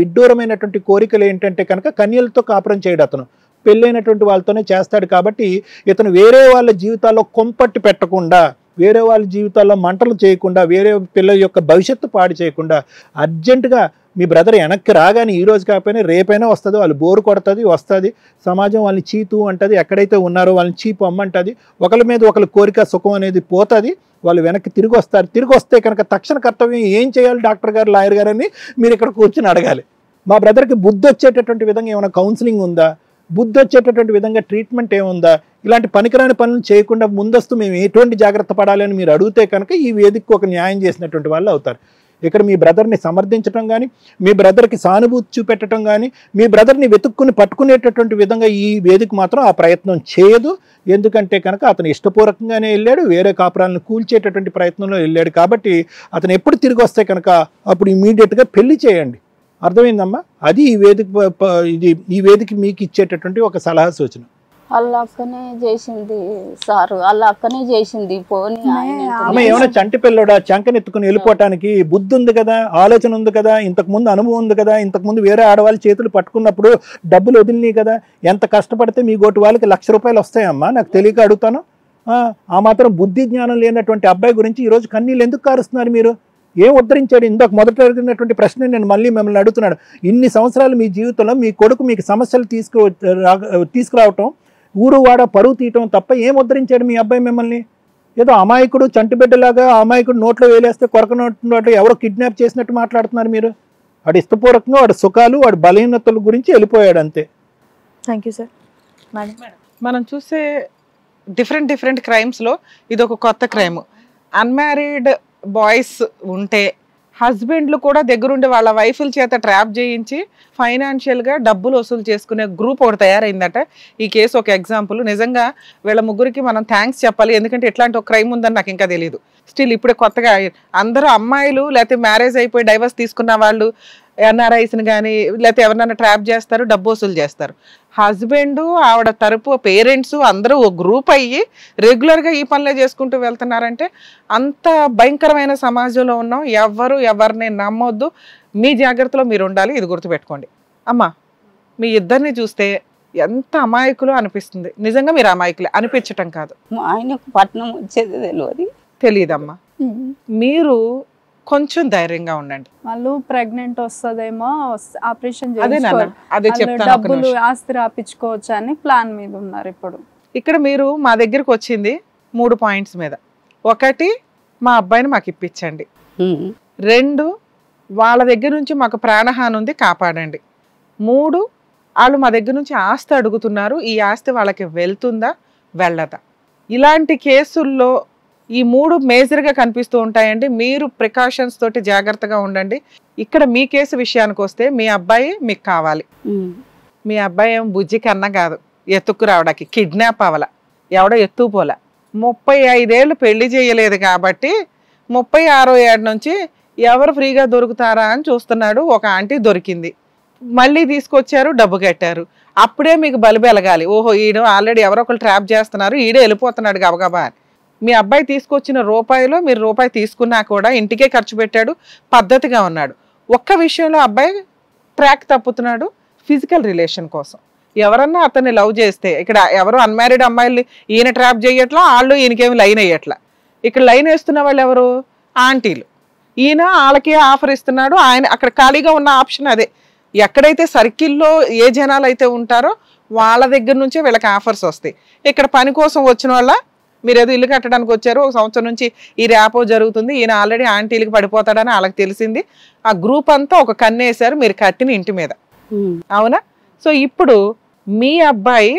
విడ్డూరమైనటువంటి కోరికలు ఏంటంటే కనుక కన్యలతో కాపురం చేయడు, అతను పెళ్ళైనటువంటి వాళ్ళతోనే చేస్తాడు. కాబట్టి ఇతను వేరే వాళ్ళ జీవితాల్లో కొంపట్టి పెట్టకుండా, వేరే వాళ్ళ జీవితాల్లో మంటలు చేయకుండా, వేరే పిల్లల యొక్క భవిష్యత్తు పాడు చేయకుండా అర్జెంటుగా మీ బ్రదర్ వెనక్కి రాగానే ఈ రోజు కాకపోయినా రేపైనా వస్తుంది, వాళ్ళు బోరు కొడుతుంది, వస్తుంది, సమాజం వాళ్ళని చీతూ అంటుంది, ఎక్కడైతే ఉన్నారో వాళ్ళని చీపు అమ్మంటుంది, ఒకరి మీద ఒకరి కోరిక సుఖం అనేది పోతుంది, వాళ్ళు వెనక్కి తిరిగి వస్తారు. తిరిగి వస్తే కనుక తక్షణ కర్తవ్యం ఏం చేయాలి డాక్టర్ గారు, లాయర్ గారు అని మీరు ఇక్కడ కూర్చొని అడగాలి. మా బ్రదర్కి బుద్ధి వచ్చేటటువంటి విధంగా ఏమైనా కౌన్సిలింగ్ ఉందా, బుద్ధి వచ్చేటటువంటి విధంగా ట్రీట్మెంట్ ఏముందా, ఇలాంటి పనికిరాని పనులు చేయకుండా ముందస్తు మేము ఎటువంటి జాగ్రత్త పడాలి అని మీరు అడిగితే కనుక ఈ వేదికకు ఒక న్యాయం చేసినటువంటి వాళ్ళు అవుతారు. ఇక్కడ మీ బ్రదర్ని సమర్థించడం కానీ, మీ బ్రదర్కి సానుభూతి చూపెట్టడం కానీ, మీ బ్రదర్ని వెతుక్కుని పట్టుకునేటటువంటి విధంగా ఈ వేదిక మాత్రం ఆ ప్రయత్నం చేయదు. ఎందుకంటే కనుక అతను ఇష్టపూర్వకంగానే వెళ్ళాడు, వేరే కాపురాలను కూల్చేటటువంటి ప్రయత్నంలో వెళ్ళాడు. కాబట్టి అతను ఎప్పుడు తిరిగి వస్తే కనుక అప్పుడు ఇమీడియట్గా పెళ్లి చేయండి. అర్థమైందమ్మా? అది ఈ వేదిక మీకు ఇచ్చేటటువంటి ఒక సలహా సూచన. వాళ్ళ అక్కనే చేసింది సార్, వాళ్ళ అక్కనే చేసింది. పోనీ అమ్మ ఏమైనా చంటి పిల్లడా చంకనెత్తుకుని వెళ్ళిపోవటానికి బుద్ధి ఉంది కదా, ఆలోచన ఉంది కదా, ఇంతకు ముందు అనుభవం ఉంది కదా, ఇంతకు ముందు వేరే ఆడవాళ్ళ చేతులు పట్టుకున్నప్పుడు డబ్బులు వదిలినాయి కదా, ఎంత కష్టపడితే మీ గోటి వాళ్ళకి ₹1,00,000 వస్తాయమ్మా, నాకు తెలియక అడుగుతాను. ఆ మాత్రం బుద్ధి జ్ఞానం లేనటువంటి అబ్బాయి గురించి ఈరోజు కన్నీళ్ళు ఎందుకు కారుస్తున్నారు మీరు? ఏం ఉద్ధరించాడు? ఇందాక మొదట అడిగినటువంటి ప్రశ్న నేను మళ్ళీ మిమ్మల్ని అడుగుతున్నాడు. ఇన్ని సంవత్సరాలు మీ జీవితంలో మీ కొడుకు మీకు సమస్యలు తీసుకురావటం, ఊరు వాడ పరువు తీయటం తప్ప ఏం ఉద్ధరించాడు మీ అబ్బాయి మిమ్మల్ని? ఏదో అమాయకుడు చంటిబిడ్డలాగా అమాయకుడు నోట్లో వేలేస్తే కొరకనట్టు ఎవరో కిడ్నాప్ చేసినట్టు మాట్లాడుతున్నారు మీరు. వాడు ఇష్టపూర్వకంగా వాడి సుఖాలు వాడి బలహీనతల గురించి వెళ్ళిపోయాడు అంతే. Thank you sir. మనం చూసే డిఫరెంట్ క్రైమ్స్లో ఇది ఒక కొత్త క్రైమ్. అన్మ్యారీడ్ బాయ్స్ ఉంటే హస్బెండ్లు కూడా దగ్గరుండి వాళ్ళ వైఫ్ల చేత ట్రాప్ చేయించి ఫైనాన్షియల్గా డబ్బులు వసూలు చేసుకునే గ్రూప్ ఒకటి తయారైందట. ఈ కేసు ఒక ఎగ్జాంపుల్. నిజంగా వీళ్ళ ముగ్గురికి మనం థ్యాంక్స్ చెప్పాలి, ఎందుకంటే ఇట్లాంటి ఒక క్రైమ్ ఉందని నాకు ఇంకా తెలియదు. స్టిల్ ఇప్పుడే కొత్తగా అందరూ అమ్మాయిలు లేకపోతే మ్యారేజ్ అయిపోయి డైవర్స్ తీసుకున్న వాళ్ళు ఎన్ఆర్ఐస్ని కానీ లేకపోతే ఎవరినైనా ట్రాప్ చేస్తారు, డబ్బు వసూలు చేస్తారు. హస్బెండ్ ఆవిడ తరపు పేరెంట్స్ అందరూ ఒక గ్రూప్ అయ్యి రెగ్యులర్గా ఈ పనులే చేసుకుంటూ వెళ్తున్నారంటే అంత భయంకరమైన సమాజంలో ఉన్నాం. ఎవరిని నమ్మొద్దు, మీ జాగ్రత్తలో మీరు ఉండాలి, ఇది గుర్తుపెట్టుకోండి. అమ్మా మీ ఇద్దరిని చూస్తే ఎంత అమాయకులు అనిపిస్తుంది. నిజంగా మీరు అమాయకులే, అనిపించటం కాదు. ఆయనకు పట్నం వచ్చేది తెలియదమ్మా. మీరు కొంచెం ధైర్యంగా ఉండండి. వాళ్ళు ప్రెగ్నెంట్ వస్తుందేమో, ఆపరేషన్ అదే చెప్తాను, డబ్బులు ఆస్తి రాపించుకోవచ్చు అని ప్లాన్ మీద ఉన్నారు ఇప్పుడు. ఇక్కడ మీరు మా దగ్గరకు వచ్చింది 3 పాయింట్స్ మీద. 1, మా అబ్బాయిని మాకు ఇప్పించండి. 2, వాళ్ళ దగ్గర నుంచి మాకు ప్రాణహాని ఉంది, కాపాడండి. 3, వాళ్ళు మా దగ్గర నుంచి ఆస్తి అడుగుతున్నారు, ఈ ఆస్తి వాళ్ళకి వెళ్తుందా వెళ్ళదా. ఇలాంటి కేసుల్లో ఈ 3 మేజర్గా కనిపిస్తూ ఉంటాయండి. మీరు ప్రికాషన్స్ తోటి జాగ్రత్తగా ఉండండి. ఇక్కడ మీ కేసు విషయానికి వస్తే మీ అబ్బాయి మీకు కావాలి. మీ అబ్బాయి ఏం బుజ్జి కన్నా కాదు, ఎత్తుకు రావడానికి కిడ్నాప్ అవ్వాల, ఎవడో ఎత్తుపోలే. 35 ఏళ్ళు పెళ్లి చేయలేదు కాబట్టి 36వ ఏడు నుంచి ఎవరు ఫ్రీగా దొరుకుతారా అని చూస్తున్నాడు. ఒక ఆంటీ దొరికింది, మళ్ళీ తీసుకొచ్చారు, డబ్బు కట్టారు. అప్పుడే మీకు బలి వెలగాలి, ఓహో ఈడు ఆల్రెడీ ఎవరో ఒకరు ట్రాప్ చేస్తున్నారు, ఈడే వెళ్ళిపోతున్నాడు గబగబా అని. మీ అబ్బాయి తీసుకొచ్చిన రూపాయిలో మీరు రూపాయి తీసుకున్నా కూడా ఇంటికే ఖర్చు పెట్టాడు, పద్ధతిగా ఉన్నాడు. ఒక్క విషయంలో అబ్బాయి ట్రాక్ తప్పుతున్నాడు, ఫిజికల్ రిలేషన్ కోసం. ఎవరన్నా అతన్ని లవ్ చేస్తే, ఇక్కడ ఎవరు అన్మ్యారీడ్ అమ్మాయిల్ని ఈయన ట్రాప్ చేయట్లా, వాళ్ళు ఈయనకేమి లైన్ వేయట్లా. ఇక్కడ లైన్ వేస్తున్న వాళ్ళు ఎవరు? ఆంటీలు. ఈయన వాళ్ళకి ఆఫర్ ఇస్తున్నాడు. ఆయన అక్కడ ఖాళీగా ఉన్న ఆప్షన్ అదే. ఎక్కడైతే సర్కిల్లో ఏ జనాలు అయితే ఉంటారో వాళ్ళ దగ్గర నుంచే వీళ్ళకి ఆఫర్స్ వస్తాయి. ఇక్కడ పని కోసం వచ్చిన వాళ్ళ మీరు ఏదో ఇల్లు కట్టడానికి వచ్చారు, 1 సంవత్సరం నుంచి ఈ ర్యాపో జరుగుతుంది, ఈయన ఆల్రెడీ ఆంటీలకు పడిపోతాడని వాళ్ళకి తెలిసింది. ఆ గ్రూప్ అంతా ఒక కన్నేశారు మీరు కట్టిన ఇంటి మీద, అవునా? సో ఇప్పుడు మీ అబ్బాయి,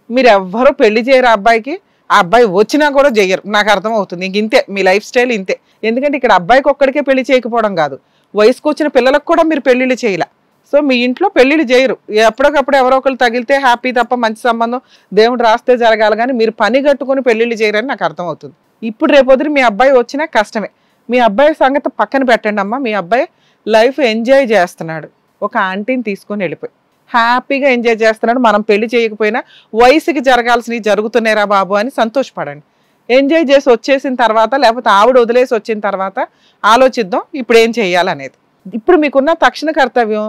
మీరు ఎవ్వరూ పెళ్లి చేయరు అబ్బాయికి, ఆ అబ్బాయి వచ్చినా కూడా చెయ్యరు, నాకు అర్థమవుతుంది. ఇంక ఇంతే మీ లైఫ్ స్టైల్, ఇంతే. ఎందుకంటే ఇక్కడ అబ్బాయికి ఒక్కడికే పెళ్లి చేయకపోవడం కాదు, వయసుకు వచ్చిన పిల్లలకు కూడా మీరు పెళ్లిళ్ళు చేయలే. సో మీ ఇంట్లో పెళ్లిళ్ళు చేయరు, ఎప్పటికప్పుడు ఎవరో ఒకరు తగిలితే హ్యాపీ తప్ప మంచి సంబంధం దేవుడు రాస్తే జరగాలి, కానీ మీరు పని కట్టుకుని పెళ్లిళ్ళు చేయరని నాకు అర్థమవుతుంది. ఇప్పుడు రేపొద్దు మీ అబ్బాయి వచ్చినా కష్టమే. మీ అబ్బాయి సంగతి పక్కన పెట్టండి అమ్మా. మీ అబ్బాయి లైఫ్ ఎంజాయ్ చేస్తున్నాడు, ఒక ఆంటీని తీసుకొని వెళ్ళిపోయి హ్యాపీగా ఎంజాయ్ చేస్తున్నాడు. మనం పెళ్లి చేయకపోయినా వయసుకి జరగాల్సినవి జరుగుతున్నాయిరా బాబు అని సంతోషపడండి. ఎంజాయ్ చేసి వచ్చేసిన తర్వాత, లేకపోతే ఆవిడ వదిలేసి వచ్చిన తర్వాత ఆలోచిద్దాం ఇప్పుడు ఏం చేయాలనేది. ఇప్పుడు మీకున్న తక్షణ కర్తవ్యం,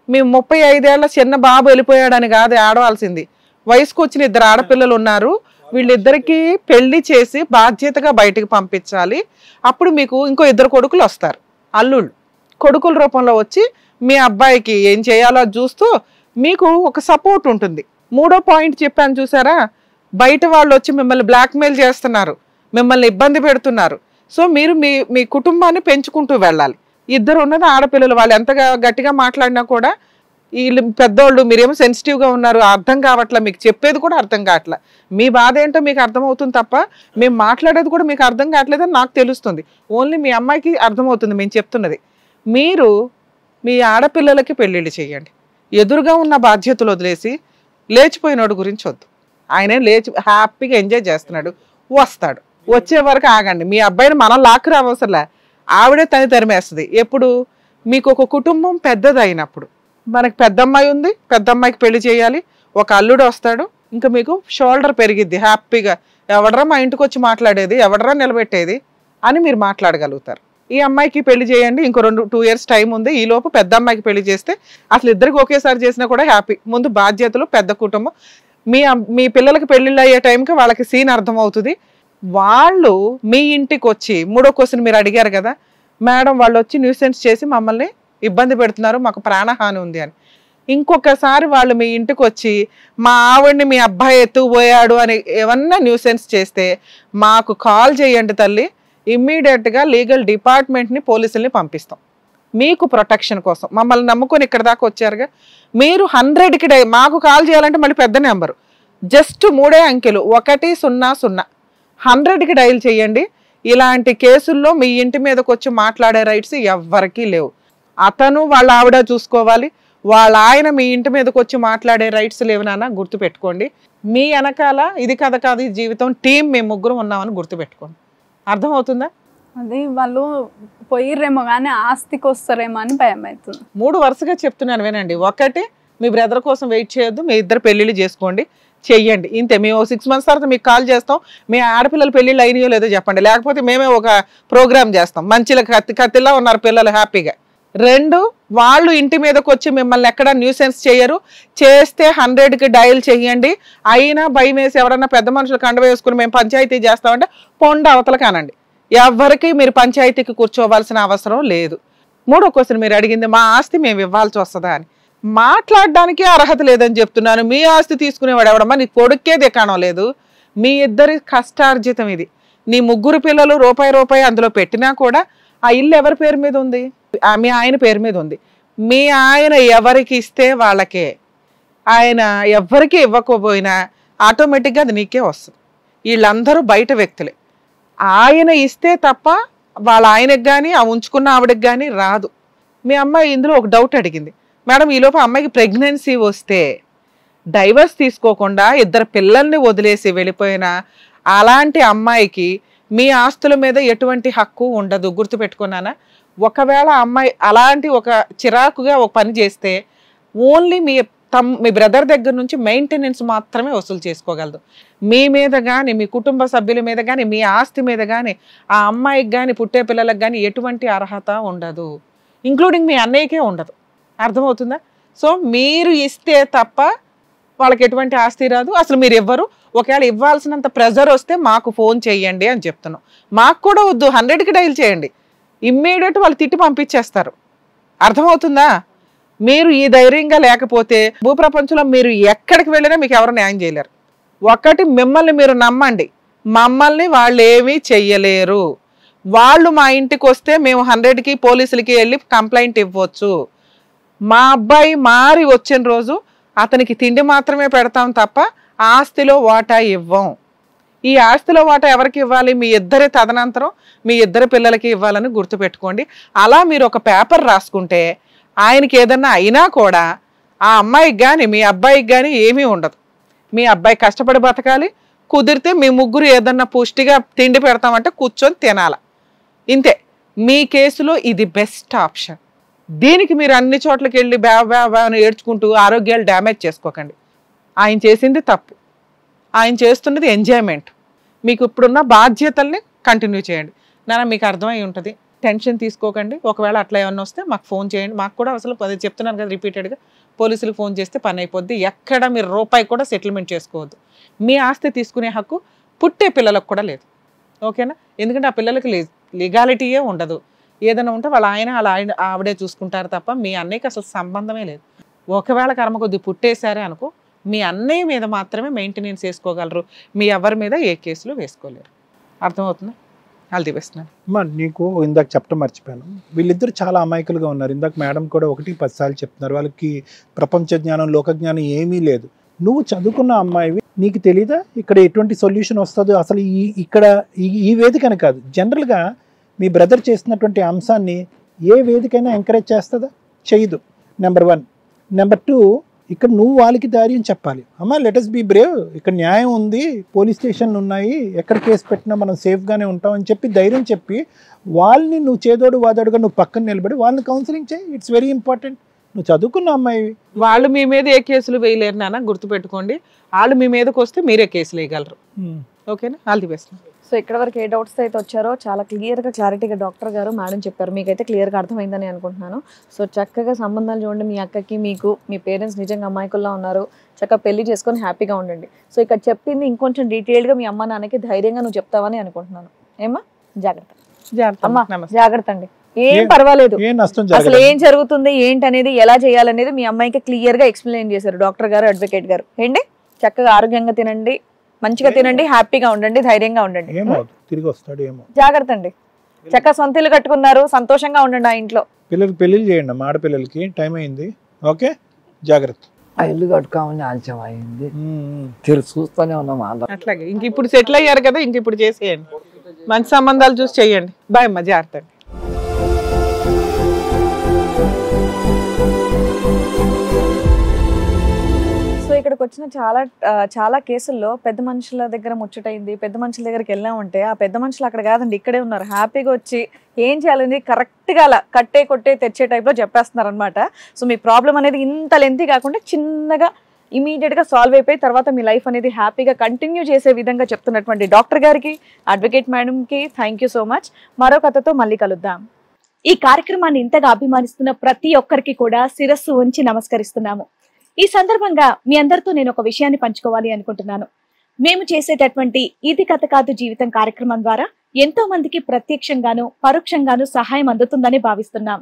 మీ 35 ఏళ్ల చిన్న బాబు వెళ్ళిపోయాడని కాదు ఆడవలసింది. వయసుకు వచ్చిన 2 ఆడపిల్లలు ఉన్నారు, వీళ్ళిద్దరికి పెళ్లి చేసి బాధ్యతగా బయటికి పంపించాలి. అప్పుడు మీకు ఇంకో 2 కొడుకులు వస్తారు, అల్లుళ్ళు. కొడుకుల రూపంలో వచ్చి మీ అబ్బాయికి ఏం చేయాలో చూస్తూ మీకు ఒక సపోర్ట్ ఉంటుంది. 3వ పాయింట్ చెప్పాను చూసారా, బయట వాళ్ళు వచ్చి మిమ్మల్ని బ్లాక్మెయిల్ చేస్తున్నారు, మిమ్మల్ని ఇబ్బంది పెడుతున్నారు. సో మీరు మీ కుటుంబాన్ని పెంచుకుంటూ వెళ్ళాలి. 2 ఉన్నది ఆడపిల్లలు, వాళ్ళు ఎంతగా గట్టిగా మాట్లాడినా కూడా వీళ్ళు పెద్దోళ్ళు, మీరేమో సెన్సిటివ్గా ఉన్నారు, అర్థం కావట్లా, మీకు చెప్పేది కూడా అర్థం కావట్లా. మీ బాధ ఏంటో మీకు అర్థమవుతుంది తప్ప మేము మాట్లాడేది కూడా మీకు అర్థం కావట్లేదని నాకు తెలుస్తుంది. ఓన్లీ మీ అమ్మాయికి అర్థమవుతుంది మేము చెప్తున్నది. మీరు మీ ఆడపిల్లలకి పెళ్ళిళ్ళు చేయండి. ఎదురుగా ఉన్న బాధ్యతలు వదిలేసి లేచిపోయినోడు గురించి వద్దు. ఆయనే లేచి హ్యాపీగా ఎంజాయ్ చేస్తున్నాడు, వస్తాడు, వచ్చే వరకు ఆగండి. మీ అబ్బాయిని మనం లాక్కు రావసరలే, ఆవిడే తరిమేస్తుంది. ఎప్పుడు మీకు ఒక కుటుంబం పెద్దది అయినప్పుడు. మనకి పెద్దమ్మాయి ఉంది, పెద్దమ్మాయికి పెళ్లి చేయాలి, ఒక అల్లుడు వస్తాడు, ఇంకా మీకు షోల్డర్ పెరిగిద్ది హ్యాపీగా. ఎవడరా మా ఇంటికి వచ్చి మాట్లాడేది, ఎవడరా నిలబెట్టేది అని మీరు మాట్లాడగలుగుతారు. ఈ అమ్మాయికి పెళ్లి చేయండి, ఇంకో 2 years టైం ఉంది, ఈ లోపు పెద్ద అమ్మాయికి పెళ్లి చేస్తే అసలు ఇద్దరికి ఒకేసారి చేసినా కూడా హ్యాపీ. ముందు బాధ్యతలు, పెద్ద కుటుంబం, మీ పిల్లలకి పెళ్లిళ్ళు అయ్యే టైంకి వాళ్ళకి సీన్ అర్థమవుతుంది. వాళ్ళు మీ ఇంటికి వచ్చి, 3వ క్వశ్చన్ మీరు అడిగారు కదా మేడం, వాళ్ళు వచ్చి న్యూసెన్స్ చేసి మమ్మల్ని ఇబ్బంది పెడుతున్నారు, మాకు ప్రాణహాని ఉంది అని. ఇంకొకసారి వాళ్ళు మీ ఇంటికి వచ్చి మా ఆవిడ్ని మీ అబ్బాయి ఎత్తుకుపోయాడు అని ఏమన్నా న్యూసెన్స్ చేస్తే మాకు కాల్ చేయండి తల్లి, ఇమ్మీడియట్గా లీగల్ డిపార్ట్మెంట్ని, పోలీసుల్ని పంపిస్తాం మీకు ప్రొటెక్షన్ కోసం. మమ్మల్ని నమ్ముకొని ఇక్కడ దాకా వచ్చారుగా, మీరు 100కి మాకు కాల్ చేయాలంటే మళ్ళీ పెద్ద నెంబరు, జస్ట్ 3 అంకెలు 100. 100కి డైల్ చేయండి. ఇలాంటి కేసుల్లో మీ ఇంటి మీదకి వచ్చి మాట్లాడే రైట్స్ ఎవ్వరికీ లేవు. అతను వాళ్ళ ఆవిడ చూసుకోవాలి, వాళ్ళ ఆయన మీ ఇంటి మీదకి వచ్చి మాట్లాడే రైట్స్ లేవు నాన్న, గుర్తుపెట్టుకోండి. మీ వెనకాల ఇది కథ కాదు, ఈ జీవితం టీం, మేము ముగ్గురు ఉన్నామని గుర్తుపెట్టుకోండి. అర్థమవుతుందా? అది వాళ్ళు పోయిర్రేమో కానీ ఆస్తికి వస్తారేమో అని భయం అవుతుంది. 3 వరుసగా చెప్తున్నాను వినండి. 1, మీ బ్రదర్ కోసం వెయిట్ చేయొద్దు, మీ ఇద్దరు పెళ్ళిళ్ళు చేసుకోండి, చెయ్యండి, ఇంతే. మేము 6 months తర్వాత మీకు కాల్ చేస్తాం, మీ ఆడపిల్లల పెళ్ళిళ్ళు అయినాయో లేదో చెప్పండి, లేకపోతే మేమే ఒక ప్రోగ్రామ్ చేస్తాం. మంచిగా కత్తిలా ఉన్నారు పిల్లలు హ్యాపీగా. 2, వాళ్ళు ఇంటి మీదకి వచ్చి మిమ్మల్ని ఎక్కడ న్యూసెన్స్ చేయరు, చేస్తే 100కి డయల్ చెయ్యండి. అయినా భయం వేసి ఎవరన్నా పెద్ద మనుషులు కండ వేసుకుని మేము పంచాయతీ చేస్తామంటే పొండ అవతల కానండి. ఎవరికి మీరు పంచాయతీకి కూర్చోవలసిన అవసరం లేదు. 3వ క్వశ్చన్ మీరు అడిగింది, మా ఆస్తి మేము ఇవ్వాల్సి వస్తుందా అని. మాట్లాడడానికి అర్హత లేదని చెప్తున్నాను. మీ ఆస్తి తీసుకునేవాడు ఎవడమ్మా, నీ కొడుక్కే దిక్కాణం లేదు, మీ ఇద్దరి కష్టార్జితం ఇది. నీ 3 పిల్లలు రూపాయి అందులో పెట్టినా కూడా ఆ ఇల్లు ఎవరి పేరు మీద ఉంది? మీ ఆయన పేరు మీద ఉంది. మీ ఆయన ఎవరికి ఇస్తే వాళ్ళకే, ఆయన ఎవరికి ఇవ్వకపోయినా ఆటోమేటిక్గా అది నీకే వస్తుంది. వీళ్ళందరూ బయట వ్యక్తులే. ఆయన ఇస్తే తప్ప వాళ్ళ ఆయనకు కానీ ఆ ఉంచుకున్న ఆవిడకి కానీ రాదు. మీ అమ్మాయి ఇందులో ఒక డౌట్ అడిగింది, మేడం ఈలోపు అమ్మాయికి ప్రెగ్నెన్సీ వస్తే డైవర్స్ తీసుకోకుండా 2 పిల్లల్ని వదిలేసి వెళ్ళిపోయిన అలాంటి అమ్మాయికి మీ ఆస్తుల మీద ఎటువంటి హక్కు ఉండదు, గుర్తుపెట్టుకున్నానా? ఒకవేళ అమ్మాయి అలాంటి ఒక చిరాకుగా ఒక పని చేస్తే ఓన్లీ మీ బ్రదర్ దగ్గర నుంచి మెయింటెనెన్స్ మాత్రమే వసూలు చేసుకోగలదు. మీ మీద కానీ, మీ కుటుంబ సభ్యుల మీద కానీ, మీ ఆస్తి మీద కానీ, ఆ అమ్మాయికి కానీ, పుట్టే పిల్లలకు కానీ ఎటువంటి అర్హత ఉండదు, ఇంక్లూడింగ్ మీ అన్నయ్యకే ఉండదు. అర్థమవుతుందా? సో మీరు ఇస్తే తప్ప వాళ్ళకి ఎటువంటి ఆస్తి రాదు, అసలు మీరు ఇవ్వరు. ఒకవేళ ఇవ్వాల్సినంత ప్రెజర్ వస్తే మాకు ఫోన్ చేయండి అని చెప్తున్నాం. మాకు కూడా వద్దు, 100కి డైల్ చేయండి, ఇమ్మీడియట్ వాళ్ళు తిట్టి పంపించేస్తారు. అర్థమవుతుందా? మీరు ఈ ధైర్యంగా లేకపోతే భూప్రపంచంలో మీరు ఎక్కడికి వెళ్ళినా మీకు ఎవరు న్యాయం చేయలేరు. 1, మిమ్మల్ని మీరు నమ్మండి, మమ్మల్ని వాళ్ళు ఏమీ చెయ్యలేరు. వాళ్ళు మా ఇంటికి వస్తే మేము 100కి పోలీసులకి వెళ్ళి కంప్లైంట్ ఇవ్వచ్చు. మా అబ్బాయి మారి వచ్చిన రోజు అతనికి తిండి మాత్రమే పెడతాం తప్ప ఆస్తిలో వాటా ఇవ్వం. ఈ ఆస్తిలో వాటా ఎవరికి ఇవ్వాలి? మీ ఇద్దరి తదనంతరం మీ 2 పిల్లలకి ఇవ్వాలని గుర్తుపెట్టుకోండి. అలా మీరు ఒక పేపర్ రాసుకుంటే ఆయనకి ఏదన్నా అయినా కూడా ఆ అమ్మాయికి కానీ మీ అబ్బాయికి కానీ ఏమీ ఉండదు. మీ అబ్బాయి కష్టపడి బతకాలి, కుదిరితే మీ 3 ఏదన్నా పుష్టిగా తిండి పెడతామంటే కూర్చొని తినాల, ఇంతే. మీ కేసులో ఇది బెస్ట్ ఆప్షన్. దీనికి మీరు అన్ని చోట్లకి వెళ్ళి బ్యా అని ఏడ్చుకుంటూ ఆరోగ్యాలు డ్యామేజ్ చేసుకోకండి. ఆయన చేసింది తప్పు, ఆయన చేస్తున్నది ఎంజాయ్మెంట్. మీకు ఇప్పుడున్న బాధ్యతల్ని కంటిన్యూ చేయండి. నాన్న మీకు అర్థమై ఉంటుంది, టెన్షన్ తీసుకోకండి. ఒకవేళ అట్లా ఏమన్నా వస్తే మాకు ఫోన్ చేయండి. మాకు కూడా అసలు చెప్తున్నాను కదా రిపీటెడ్గా, పోలీసులకు ఫోన్ చేస్తే పని అయిపోద్ది. ఎక్కడ మీరు రూపాయి కూడా సెటిల్మెంట్ చేసుకోవద్దు. మీ ఆస్తి తీసుకునే హక్కు పుట్టే పిల్లలకు కూడా లేదు, ఓకేనా? ఎందుకంటే ఆ పిల్లలకి లీగాలిటీయే ఉండదు. ఏదైనా ఉంటే వాళ్ళ ఆయన ఆవిడే చూసుకుంటారు తప్ప మీ అన్నయ్యకి అసలు సంబంధమే లేదు. ఒకవేళ కర్మ కొద్ది పుట్టేశారే అనుకో, మీ అన్నయ్య మీద మాత్రమే మెయింటెనెన్స్ వేసుకోగలరు, మీ ఎవరి మీద ఏ కేసులు వేసుకోలేరు. అర్థమవుతుందా? అది తీపిస్తున్నాను. అమ్మా నీకు ఇందాక చెప్పడం మర్చిపోయాను, వీళ్ళిద్దరు చాలా అమాయకులుగా ఉన్నారు. ఇందాక మేడం కూడా 1-10 సార్లు చెప్తున్నారు, వాళ్ళకి ప్రపంచ జ్ఞానం, లోక జ్ఞానం ఏమీ లేదు. నువ్వు చదువుకున్న అమ్మాయివి, నీకు తెలీదా ఇక్కడ ఎటువంటి సొల్యూషన్ వస్తుందో? అసలు ఇక్కడ ఈ వేదికని కాదు, జనరల్గా మీ బ్రదర్ చేస్తున్నటువంటి అంశాన్ని ఏ వేదికైనా ఎంకరేజ్ చేస్తుందా? చేయదు, నెంబర్ 1. నెంబర్ 2, ఇక్కడ నువ్వు వాళ్ళకి ధైర్యం చెప్పాలి. అమ్మ లెటస్ బీ బ్రేవ్, ఇక్కడ న్యాయం ఉంది, పోలీస్ స్టేషన్లు ఉన్నాయి, ఎక్కడ కేసు పెట్టినా మనం సేఫ్గానే ఉంటాం అని చెప్పి ధైర్యం చెప్పి వాళ్ళని నువ్వు చేదోడు వాదోడుగా నువ్వు పక్కన నిలబడి వాళ్ళని కౌన్సిలింగ్ చేయి. It's very important. నువ్వు చదువుకున్న అమ్మాయి. వాళ్ళు మీ మీద ఏ కేసులు వేయలేరు నాన్న, గుర్తుపెట్టుకోండి. వాళ్ళు మీ మీదకి వస్తే మీరే కేసులు వేయగలరు. ఓకేనా? All the best. సో ఇక్కడ వరకు ఏ డౌట్స్ అయితే వచ్చారో చాలా క్లియర్గా క్లారిటీగా డాక్టర్ గారు మేడం చెప్పారు. మీకైతే క్లియర్గా అర్థమైందని అనుకుంటున్నాను. సో చక్కగా సంబంధాలు చూడండి. మీ అక్కకి మీకు మీ పేరెంట్స్ నిజంగా అమాయకుల్లా ఉన్నారు. చక్కగా పెళ్లి చేసుకొని హ్యాపీగా ఉండండి. సో ఇక్కడ చెప్పింది ఇంకొంచెం డీటెయిల్డ్గా మీ అమ్మ నాన్నకి ధైర్యంగా నువ్వు చెప్తావని అనుకుంటున్నాను. ఏమా? జాగ్రత్త అమ్మా, జాగ్రత్త అండి. ఏం పర్వాలేదు. అసలు ఏం జరుగుతుంది ఏంటి అనేది, ఎలా చేయాలనేది మీ అమ్మాయికి క్లియర్ గా ఎక్స్ప్లెయిన్ చేశారు డాక్టర్ గారు, అడ్వకేట్ గారు. ఏంటి? చక్కగా ఆరోగ్యంగా తినండి, మంచిగా తినండి, హ్యాపీగా ఉండండి, ధైర్యంగా ఉండండి. తిరిగి వస్తాడు ఏమో. జాగ్రత్త అండి. చక్కగా సొంత ఇల్లు కట్టుకున్నారు, సంతోషంగా ఉండండి ఆ ఇంట్లో. పిల్లలకి పెళ్లి చేయండి, ఆడపిల్లలకి టైం అయింది. ఓకే, జాగ్రత్త. ఆ ఇల్లు కట్టుకోమని ఆలస్యం అయింది, చూస్తూనే ఉన్నాం. అట్లాగే ఇంక ఇప్పుడు సెటిల్ అయ్యారు కదా, ఇంక ఇప్పుడు చేసేయండి, మంచి సంబంధాలు చూసి చెయ్యండి. బాయ్ అమ్మ, జాగ్రత్త. సో ఇక్కడికి వచ్చిన చాలా కేసుల్లో పెద్ద మనుషుల దగ్గర ముచ్చటైంది, పెద్ద మనుషుల దగ్గరికి వెళ్ళామంటే ఆ పెద్ద మనుషులు అక్కడ కాదండి, ఇక్కడే ఉన్నారు. హ్యాపీగా వచ్చి ఏం చేయాలని కరెక్ట్గా అలా కట్టే కొట్టే తెచ్చే టైప్లో చెప్పేస్తున్నారు అనమాట. సో మీ ప్రాబ్లం అనేది ఇంత లెంతీ కాకుండా చిన్నగా ఇమీడియట్గా సాల్వ్ అయిపోయి తర్వాత మీ లైఫ్ అనేది హ్యాపీగా కంటిన్యూ చేసే విధంగా చెప్తున్నటువంటి డాక్టర్ గారికి, అడ్వకేట్ మేడంకి థ్యాంక్ యూ సో మచ్. మరో కథతో మళ్ళీ కలుద్దాం. ఈ కార్యక్రమాన్ని ఇంతగా అభిమానిస్తున్న ప్రతి ఒక్కరికి కూడా శిరస్సు ఉంచి నమస్కరిస్తున్నాము. ఈ సందర్భంగా మీ అందరితో నేను ఒక విషయాన్ని పంచుకోవాలి అనుకుంటున్నాను. మేము చేసేటటువంటి ఇది కథ కాదు జీవితం కార్యక్రమం ద్వారా ఎంతో మందికి ప్రత్యక్షంగాను పరోక్షంగాను సహాయం అందుతుందని భావిస్తున్నాం.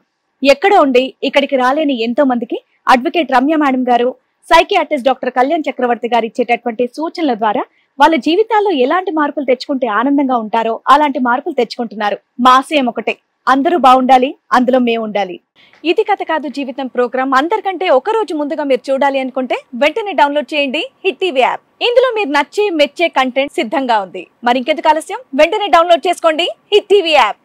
ఎక్కడో ఉండి ఇక్కడికి రాలేని ఎంతో మందికి అడ్వకేట్ రమ్య మేడం గారు, సైకియాట్రిస్ట్ డాక్టర్ కళ్యాణ్ చక్రవర్తి గారు ఇచ్చేటటువంటి సూచనల ద్వారా వాళ్ళ జీవితాల్లో ఎలాంటి మార్పులు తెచ్చుకుంటే ఆనందంగా ఉంటారో అలాంటి మార్పులు తెచ్చుకుంటున్నారు. మా ఆశయం ఒకటే, అందరూ బాగుండాలి, అందులో మేము ఉండాలి. ఇది కథ కాదు జీవితం ప్రోగ్రామ్ అందరికంటే ఒక రోజు ముందుగా మీరు చూడాలి అనుకుంటే వెంటనే డౌన్లోడ్ చేయండి హిట్ టీవీ యాప్. ఇందులో మీరు నచ్చే మెచ్చే కంటెంట్ సిద్ధంగా ఉంది. మరి ఇంకెందుకు ఆలస్యం, వెంటనే డౌన్లోడ్ చేసుకోండి హిట్ టీవీ యాప్.